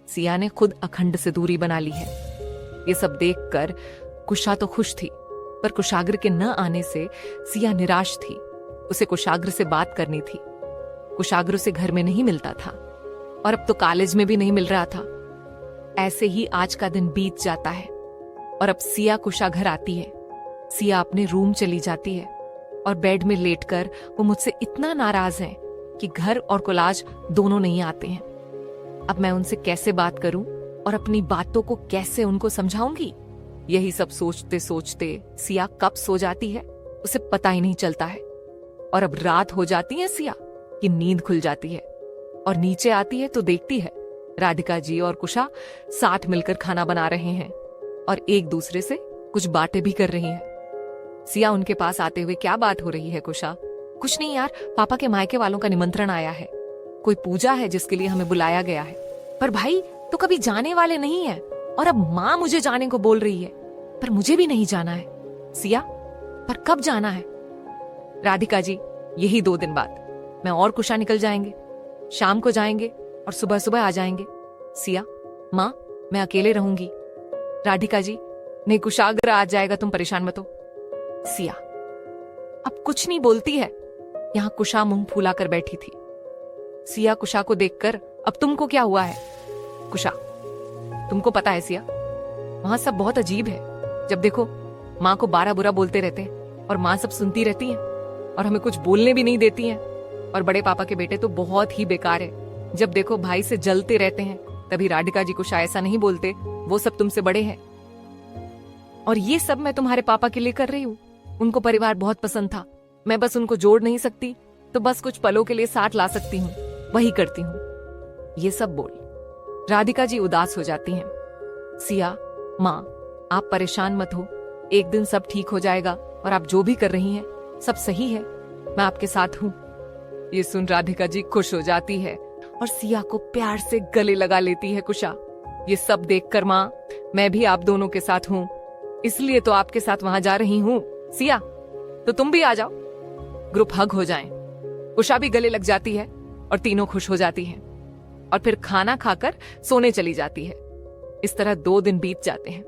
A: सिया ने खुद अखंड से दूरी बना ली है। ये सब देखकर कुशा तो खुश थी, पर कुशाग्र के न आने से सिया निराश थी। उसे कुशाग्र से बात करनी थी। कुशाग्र उसे घर में नहीं मिलता था और अब तो कॉलेज में भी नहीं मिल रहा था। ऐसे ही आज का दिन बीत जाता है और अब सिया कुशा घर आती है। सिया अपने रूम चली जाती है और बेड में लेटकर वो मुझसे इतना नाराज है कि घर और कोलाज दोनों नहीं आते हैं। अब मैं उनसे कैसे बात करूं और अपनी बातों को कैसे उनको समझाऊंगी। यही सब सोचते सोचते सिया कब सो जाती है उसे पता ही नहीं चलता है। और अब रात हो जाती है सिया की नींद खुल जाती है और नीचे आती है तो देखती है राधिका जी और कुशा साथ मिलकर खाना बना रहे हैं और एक दूसरे से कुछ बातें भी कर रही हैं। सिया उनके पास आते हुए, क्या बात हो रही है कुशा, कुछ नहीं यार, पापा के मायके वालों का निमंत्रण आया है, कोई पूजा है जिसके लिए हमें बुलाया गया है। पर भाई तो कभी जाने वाले नहीं है, और अब माँ मुझे जाने को बोल रही है, पर मुझे भी नहीं जाना है। सिया, पर कब जाना है? राधिका जी, यही 2 दिन बाद मैं और कुशा निकल जाएंगे, शाम को जाएंगे और सुबह सुबह आ जाएंगे। सिया, माँ मैं अकेले रहूंगी। राधिका जी, नहीं कुशाग्र आ जाएगा, तुम परेशान मत हो। सिया अब कुछ नहीं बोलती है। यहां कुशा मुंह फुलाकर बैठी थी। सिया कुशा को देखकर, अब तुमको क्या हुआ है? कुशा, तुमको पता है सिया, वहां सब बहुत अजीब है। जब देखो माँ को 12 बुरा बोलते रहते हैं और माँ सब सुनती रहती हैं और हमें कुछ बोलने भी नहीं देती हैं। और बड़े पापा के बेटे तो बहुत ही बेकार है, जब देखो भाई से जलते रहते हैं। तभी राधिका जी कुशा ऐसा नहीं बोलते, वो सब तुमसे बड़े हैं। और ये सब मैं तुम्हारे पापा के लिए कर रही हूँ। उनको परिवार बहुत पसंद था, मैं बस उनको जोड़ नहीं सकती, तो बस कुछ पलों के लिए साथ ला सकती हूँ, वही करती हूँ। ये सब बोल राधिका जी उदास हो जाती हैं। सिया, माँ आप परेशान मत हो, एक दिन सब ठीक हो जाएगा और आप जो भी कर रही हैं सब सही है, मैं आपके साथ हूँ। ये सुन राधिका जी खुश हो जाती है और सिया को प्यार से गले लगा लेती है कुशा। ये सब देखकर, माँ मैं भी आप दोनों के साथ हूँ, इसलिए तो आपके साथ वहां जा रही हूँ। सिया तो तुम भी आ जाओ, ग्रुप हग हो जाएं। कुशा भी गले लग जाती है और तीनों खुश हो जाती हैं और फिर खाना खाकर सोने चली जाती है। इस तरह 2 दिन बीत जाते हैं।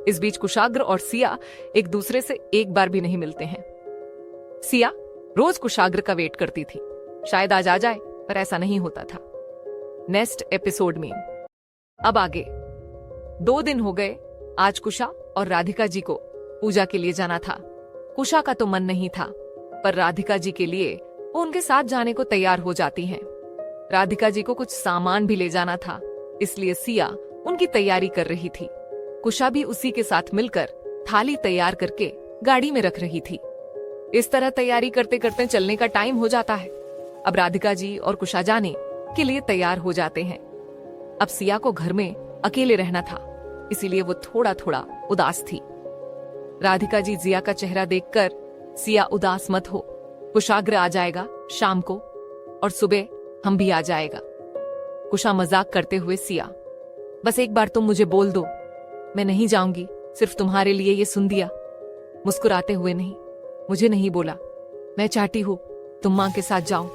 A: इस बीच कुशाग्र और सिया एक दूसरे से एक बार भी नहीं मिलते हैं। सिया रोज कुशाग्र का वेट करती थी, शायद आज आ जाए, पर ऐसा नहीं होता था। नेक्स्ट एपिसोड में अब आगे 2 दिन हो गए। आज कुशा और राधिका जी को पूजा के लिए जाना था। कुशा का तो मन नहीं था, पर राधिका जी के लिए वो उनके साथ जाने को तैयार हो जाती हैं। राधिका जी को कुछ सामान भी ले जाना था, इसलिए सिया उनकी तैयारी कर रही थी। कुशा भी उसी के साथ मिलकर थाली तैयार करके गाड़ी में रख रही थी। इस तरह तैयारी करते करते चलने का टाइम हो जाता है। अब राधिका जी और कुशा जाने के लिए तैयार हो जाते हैं। अब सिया को घर में अकेले रहना था, इसीलिए वो थोड़ा थोड़ा उदास थी। राधिका जी जिया का चेहरा देखकर, सिया उदास मत हो, कुशाग्र आ जाएगा शाम को और सुबह हम भी आ जाएगा। कुशा मजाक करते हुए, सिया बस एक बार तुम मुझे बोल दो, मैं नहीं जाऊंगी, सिर्फ तुम्हारे लिए ये सुन दिया। मुस्कुराते हुए, नहीं मुझे नहीं बोला, मैं चाहती हूँ तुम माँ के साथ जाओ।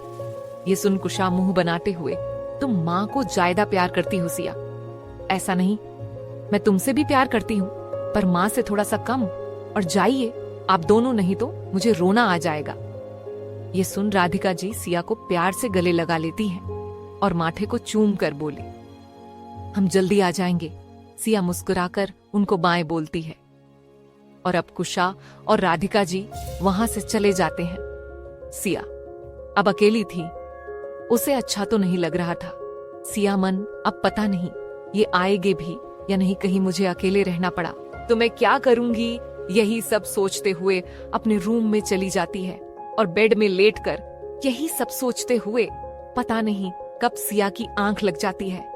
A: ये सुन कुशा मुंह बनाते हुए, तुम माँ को ज्यादा प्यार करती हो सिया। ऐसा नहीं, मैं तुमसे भी प्यार करती हूँ, पर माँ से थोड़ा सा कम। और जाइए आप दोनों, नहीं तो मुझे रोना आ जाएगा। ये सुन राधिका जी सिया को प्यार से गले लगा लेती हैं और माथे को चूम कर बोली, हम जल्दी आ जाएंगे। सिया मुस्कुराकर उनको बाएं बोलती है और अब कुशा और राधिका जी वहां से चले जाते हैं। सिया अब अकेली थी, उसे अच्छा तो नहीं लग रहा था। सिया मन, अब पता नहीं ये आएंगे भी या नहीं, कहीं मुझे अकेले रहना पड़ा तो मैं क्या करूंगी, यही सब सोचते हुए अपने रूम में चली जाती है और बेड में लेटकर यही सब सोचते हुए पता नहीं कब सिया की आंख लग जाती है।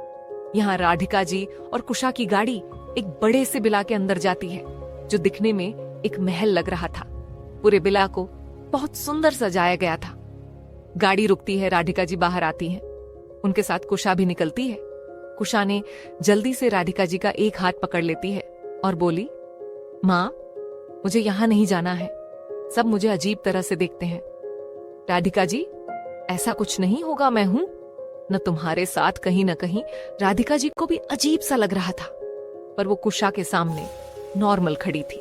A: यहाँ राधिका जी और कुशा की गाड़ी एक बड़े से बिला के अंदर जाती है, जो दिखने में एक महल लग रहा था। पूरे बिला को बहुत सुंदर सजाया गया था। गाड़ी रुकती है, राधिका जी बाहर आती हैं, उनके साथ कुशा भी निकलती है। कुशा ने जल्दी से राधिका जी का एक हाथ पकड़ लेती है और बोली, माँ मुझे यहाँ नहीं जाना है, सब मुझे अजीब तरह से देखते हैं। राधिका जी ऐसा कुछ नहीं होगा, मैं हूं न तुम्हारे साथ। कहीं न कहीं राधिका जी को भी अजीब सा लग रहा था, पर वो कुशा के सामने नॉर्मल खड़ी थी।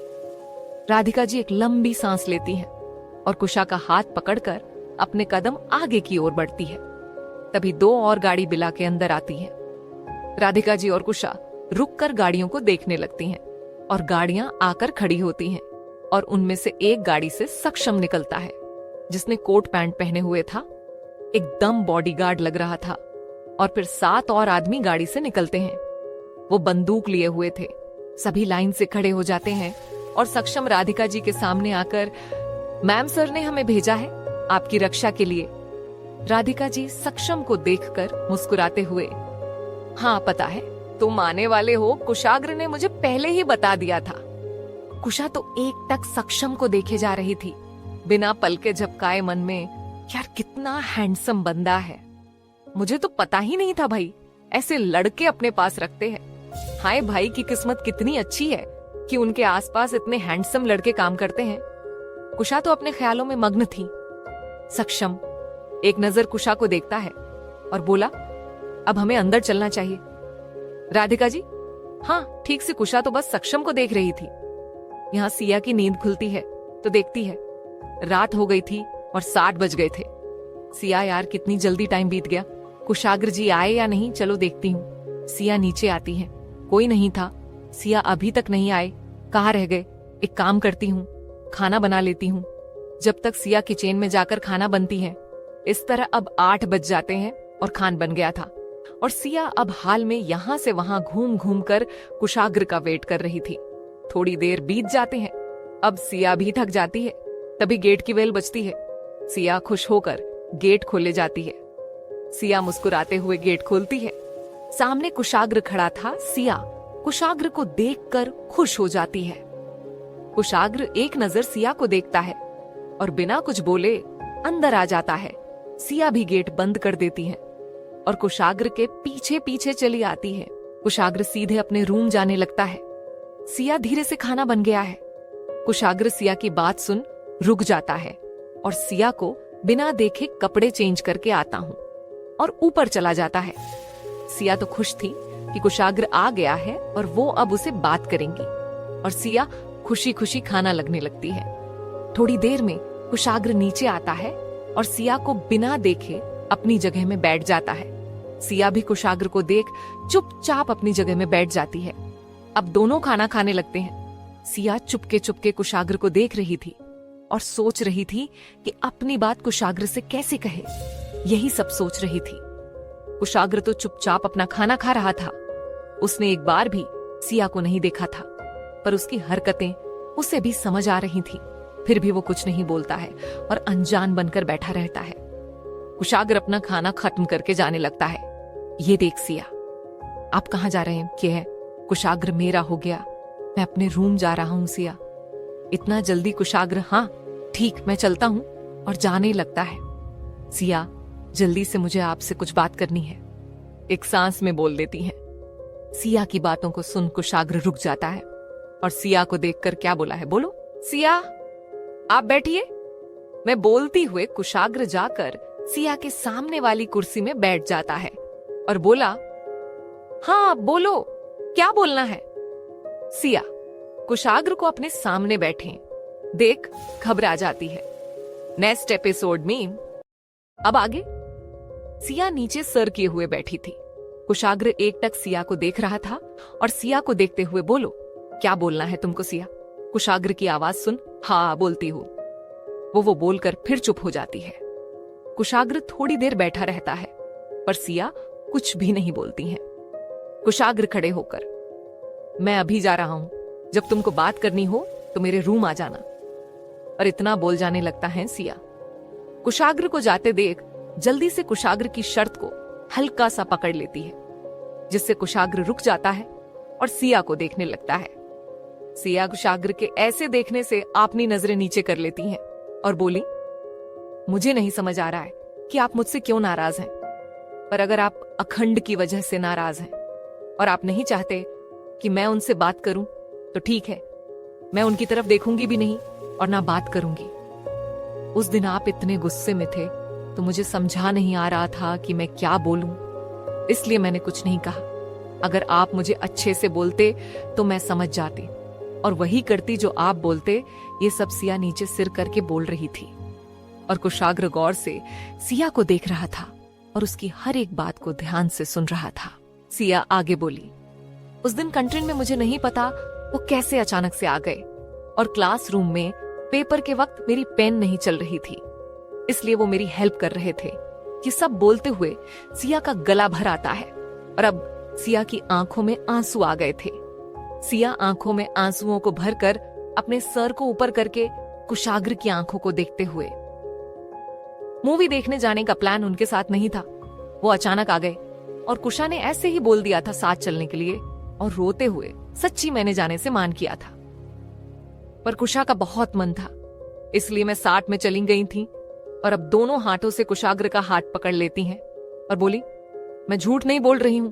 A: राधिका जी एक लंबी सांस लेती हैं और कुशा का हाथ पकड़कर अपने कदम आगे की ओर बढ़ती है। तभी 2 और गाड़ी बिला के अंदर आती है। राधिका जी और कुशा रुककर गाड़ियों को देखने लगती हैं और गाड़ियां आकर खड़ी होती हैं और उनमें से एक गाड़ी से सक्षम निकलता है, जिसने कोट पैंट पहने हुए था, एकदम बॉडीगार्ड लग रहा था। और फिर 7 और आदमी गाड़ी से निकलते हैं। वो बंदूक लिए हुए थे। सभी लाइन से खड़े हो जाते हैं और सक्षम राधिका जी के सामने आकर, मैम सर ने हमें भेजा है आपकी रक्षा के लिए। राधिका जी सक्षम को देखकर मुस्कुराते हुए, हाँ पता है, तुम आने वाले हो, कुशाग्र ने मुझे पहले ही बता दिया था। कुशा तो एकटक सक्षम को देखे जा रही थी। बिना पलके झपकाए मन में, यार कितना हैंडसम बंदा है, मुझे तो पता ही नहीं था भाई ऐसे लड़के अपने पास रखते हैं। हाय भाई की किस्मत कितनी अच्छी है कि उनके आसपास इतने हैंडसम लड़के काम करते हैं। कुशा तो अपने ख्यालों में मग्न थी। सक्षम एक नजर कुशा को देखता है और बोला, अब हमें अंदर चलना चाहिए। राधिका जी? हाँ ठीक से कुशा तो बस सक्षम को देख रही थी। यहाँ सिया की नींद खुलती है तो देखती है रात हो गई थी और 7 बज गए थे। सिया यार कितनी जल्दी टाइम बीत गया, कुशाग्र जी आए या नहीं, चलो देखती हूँ। सिया नीचे आती है, कोई नहीं था। सिया अभी तक नहीं आए, कहाँ रह गए? एक काम करती हूँ, खाना बना लेती हूँ। जब तक सिया किचन में जाकर खाना बनती है। इस तरह अब 8 बज जाते हैं और खान बन गया था और सिया अब हाल में यहाँ से वहां घूम घूम कर कुशाग्र का वेट कर रही थी। थोड़ी देर बीत जाते हैं, अब सिया भी थक जाती है। तभी गेट की बेल बजती है। सिया खुश होकर गेट खोले जाती है। सिया मुस्कुराते हुए गेट खोलती है। सामने कुशाग्र खड़ा था। सिया कुशाग्र को देखकर खुश हो जाती है। कुशाग्र एक नजर सिया को देखता है और बिना कुछ बोले अंदर आ जाता है। सिया भी गेट बंद कर देती है और कुशाग्र के पीछे पीछे चली आती है। कुशाग्र सीधे अपने रूम जाने लगता है। सिया धीरे से खाना बन गया है। कुशाग्र सिया की बात सुन रुक जाता है और सिया को बिना देखे कपड़े चेंज करके आता हूँ और ऊपर चला जाता है। सिया तो खुश थी कि कुशाग्र आ गया है और वो अब उसे बात करेंगी और सिया खुशी खुशी खाना लगने लगती है। थोड़ी देर में कुशाग्र नीचे आता है और सिया को बिना देखे अपनी जगह में बैठ जाता है। सिया भी कुशाग्र को देख चुपचाप अपनी जगह में बैठ जाती है। अब दोनों खाना खाने लगते हैं। सिया चुपके चुपके कुशाग्र को देख रही थी और सोच रही थी कि अपनी बात कुशाग्र से कैसे कहे। यही सब सोच रही थी। कुशाग्र तो चुपचाप अपना खाना खा रहा था। उसने एक बार भी सिया को नहीं देखा था, पर उसकी हरकतें उसे भी समझ आ रही थी। फिर भी वो कुछ नहीं बोलता है और अनजान बनकर बैठा रहता है। कुशाग्र अपना खाना खत्म करके जाने लगता है। ये देख सिया, आप कहाँ जा रहे हैं? क्या है? कुशाग्र मेरा हो गया, मैं अपने रूम जा रहा हूँ। सिया, इतना जल्दी? कुशाग्र, हाँ ठीक, मैं चलता हूँ, और जाने लगता है। सिया, जल्दी से मुझे आपसे कुछ बात करनी है, एक सांस में बोल देती है। सिया की बातों को सुन कुशाग्र रुक जाता है और सिया को देखकर क्या बोला है, बोलो। सिया, आप बैठिए। मैं बोलती हुए कुशाग्र जाकर सिया के सामने वाली कुर्सी में बैठ जाता है और बोला, हाँ बोलो, क्या बोलना है? सिया कुशाग्र को अपने सामने बैठे देख घबरा जाती है। नेक्स्ट एपिसोड में अब आगे। सिया नीचे सर किए हुए बैठी थी। कुशाग्र एकटक सिया को देख रहा था और सिया को देखते हुए, बोलो, क्या बोलना है तुमको? सिया कुशाग्र की आवाज सुन, हाँ बोलती हूँ, वो बोलकर फिर चुप हो जाती है। कुशाग्र थोड़ी देर बैठा रहता है पर सिया कुछ भी नहीं बोलती है। कुशाग्र खड़े होकर, मैं अभी जा रहा हूं, जब तुमको बात करनी हो तो मेरे रूम आ जाना, और इतना बोल जाने लगता है सिया। कुशाग्र को जाते देख जल्दी से कुशाग्र की शर्त को हल्का सा पकड़ लेती है, जिससे कुशाग्र रुक जाता है और सिया को देखने लगता है। सिया कुशाग्र के ऐसे देखने से अपनी नजरें नीचे कर लेती हैं और बोली, मुझे नहीं समझ आ रहा है कि आप मुझसे क्यों नाराज हैं, पर अगर आप अखंड की वजह से नाराज हैं और आप नहीं चाहते कि मैं उनसे बात करूं तो ठीक है, मैं उनकी तरफ देखूंगी भी नहीं और ना बात करूंगी। उस दिन आप इतने गुस्से में थे तो मुझे समझा नहीं आ रहा था कि मैं क्या बोलूं, इसलिए मैंने कुछ नहीं कहा। अगर आप मुझे अच्छे से बोलते तो मैं समझ जाती और वही करती जो आप बोलते। ये सब सिया नीचे सिर करके बोल रही थी और कुशाग्र गौर से सिया को देख रहा था और उसकी हर एक बात को ध्यान से सुन रहा था। सिया आगे बोली, उस दिन कैंटीन में मुझे नहीं पता वो कैसे अचानक से आ गए, और क्लासरूम में पेपर के वक्त मेरी पेन नहीं चल रही थी, इसलिए वो मेरी हेल्प कर रहे थे। ये सब बोलते हुए सिया का गला भर आता है और अब सिया की आंखों में आंसू आ गए थे। सिया आंखों में आंसुओं को भरकर अपने सर को ऊपर करके कुशाग्र की आंखों को देखते हुए, मूवी देखने जाने का प्लान उनके साथ नहीं था, वो अचानक आ गए और कुशा ने ऐसे ही बोल दिया था साथ चलने के लिए, और रोते हुए, सच्ची मैंने जाने से मान किया था, पर कुशा का बहुत मन था इसलिए मैं 60 में चली गई थी और अब दोनों हाथों से कुशाग्र का हाथ पकड़ लेती हैं और बोली, मैं झूठ नहीं बोल रही हूं,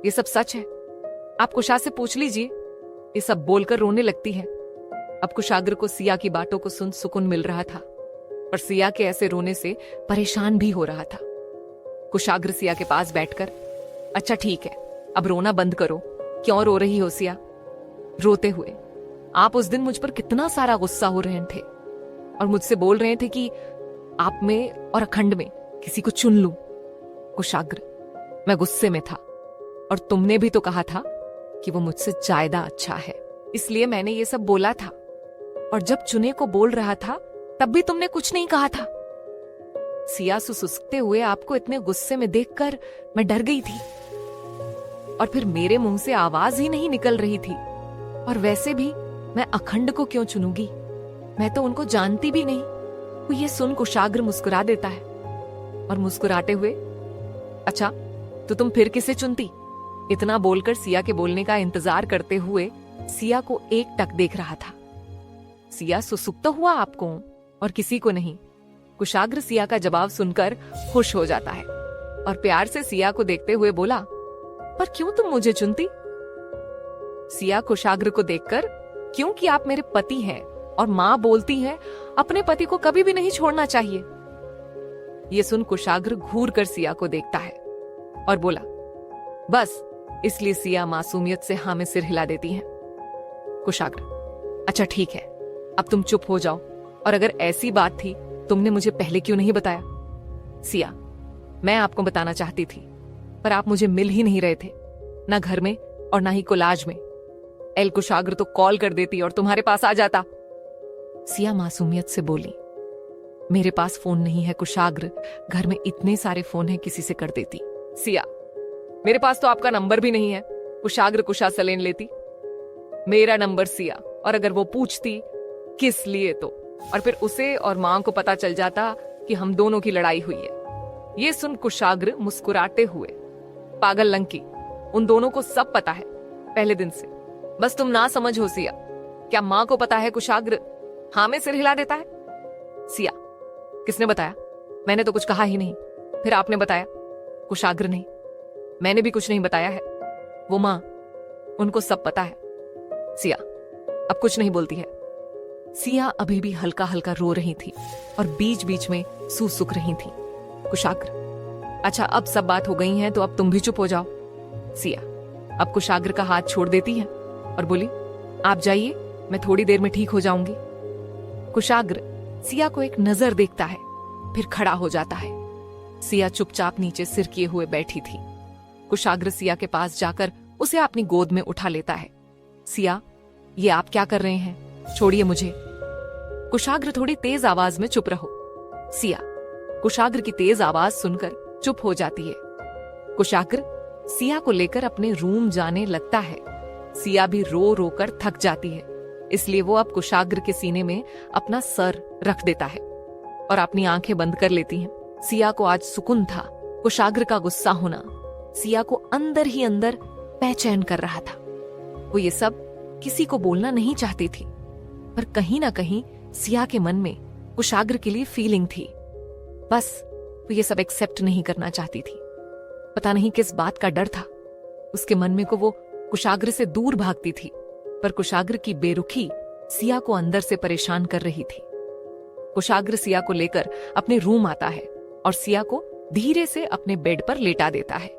A: ये सब सच है। आप कुशा से पूछ लीजिए। ये सब बोलकर रोने लगती है। अब कुशाग्र को सिया की बातों को सुन सुकून मिल रहा था और सिया के ऐसे रोने से परेशान भी हो रहा था। कुशाग्र सिया के पास बैठकर, अच्छा ठीक है, अब रोना बंद करो। क्यों रो रही हो सिया? रोते हुए, आप उस दिन मुझ पर कितना सारा गुस्सा हो रहे थे और मुझसे बोल रहे थे कि आप में और अखंड में किसी को चुन लूं। कुशाग्र, मैं गुस्से में था और तुमने भी तो कहा था कि वो मुझसे ज्यादा अच्छा है, इसलिए मैंने ये सब बोला था। और जब चुने को बोल रहा था तब भी तुमने कुछ नहीं कहा था। सिया सुसुकते हुए आपको इतने गुस्से में देखकर मैं डर गई थी और फिर मेरे मुंह से आवाज ही नहीं निकल रही थी। और वैसे भी मैं अखंड को क्यों चुनूंगी? मैं तो उनको जानती भी नहीं। वो ये सुन कुशाग्र मुस्कुरा देता है और मुस्कुराते हुए, अच्छा तो तुम फिर किसे चुनती? इतना बोलकर सिया के बोलने का इंतजार करते हुए सिया को एकटक देख रहा था। सिया सुसुकता हुआ आपको और किसी को नहीं। कुशाग्र सिया का जवाब सुनकर खुश हो जाता है और प्यार से सिया को देखते हुए बोला, पर क्यों तुम मुझे चुनती? सिया कुशाग्र को देखकर, क्योंकि आप मेरे पति हैं और मां बोलती है अपने पति को कभी भी नहीं छोड़ना चाहिए। ये सुन कुशाग्र घूर कर सिया को देखता है और बोला, बस इसलिए सिया मासूमियत से हाँ में सिर हिला देती है। कुशाग्र, अच्छा ठीक है, अब तुम चुप हो जाओ और अगर ऐसी बात थी तुमने मुझे पहले क्यों नहीं बताया? सिया, मैं आपको बताना चाहती थी पर आप मुझे मिल ही नहीं रहे थे, ना घर में और ना ही कोलाज में। एल कुशाग्र तो कॉल कर देती और तुम्हारे पास आ जाता। सिया मासूमियत से बोली, मेरे पास फोन नहीं है कुशाग्र, घर में इतने सारे फोन हैं, किसी से कर देती। सिया, मेरे पास तो आपका नंबर भी नहीं है। कुशाग्र कुशा से लेन लेती मेरा नंबर सिया, और अगर वो पूछती किस लिए तो, और फिर उसे और मां को पता चल जाता कि हम दोनों की लड़ाई हुई है। ये सुन कुशाग्र मुस्कुराते हुए, पागल लंकी, उन दोनों को सब पता है पहले दिन से, बस तुम ना समझ हो सिया। क्या मां को पता है? कुशाग्र हाँ में सिर हिला देता है। सिया, किसने बताया? मैंने तो कुछ कहा ही नहीं। फिर आपने बताया? कुशाग्र नहीं, मैंने भी कुछ नहीं बताया है। वो मां, उनको सब पता है। सिया अब कुछ नहीं बोलती है। सिया अभी भी हल्का हल्का रो रही थी और बीच बीच में सुसुक रही थी। कुशाग्र, अच्छा अब सब बात हो गई है तो अब तुम भी चुप हो जाओ। सिया अब कुशाग्र का हाथ छोड़ देती है और बोली, आप जाइए, मैं थोड़ी देर में ठीक हो जाऊंगी। कुशाग्र सिया को एक नजर देखता है, फिर खड़ा हो जाता है। सिया चुपचाप नीचे सिर किए हुए बैठी थी। कुशाग्र सिया के पास जाकर उसे अपनी गोद में उठा लेता है। सिया, ये आप क्या कर रहे हैं? छोड़िए मुझे। कुशाग्र थोड़ी तेज आवाज में, चुप रहो। सिया कुशाग्र की तेज आवाज सुनकर चुप हो जाती है। कुशाग्र सिया को लेकर अपने रूम जाने लगता है। सिया भी रो रो कर थक जाती है, इसलिए वो अब कुशाग्र के सीने में अपना सर रख देता है और अपनी आंखें बंद कर लेती हैं। सिया को आज सुकून था। कुशाग्र का गुस्सा होना सिया को अंदर ही अंदर बेचैन कर रहा था। वो ये सब किसी को बोलना नहीं चाहती थी, पर कहीं ना कहीं सिया के मन में कुशाग्र के लिए फीलिंग थी। बस वो ये सब एक्सेप्ट नहीं करना चाहती थी। पता नहीं किस बात का डर था उसके मन में, को वो कुशाग्र से दूर भागती थी, पर कुशाग्र की बेरुखी सिया को अंदर से परेशान कर रही थी। कुशाग्र सिया को लेकर अपने रूम आता है और सिया को धीरे से अपने बेड पर लेटा देता है।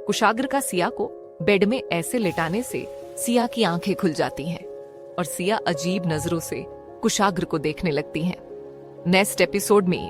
A: कुशाग्र का सिया को बेड में ऐसे लेटाने से सिया की आंखें खुल जाती हैं और सिया अजीब नजरों से कुशाग्र को देखने लगती हैं। नेक्स्ट एपिसोड में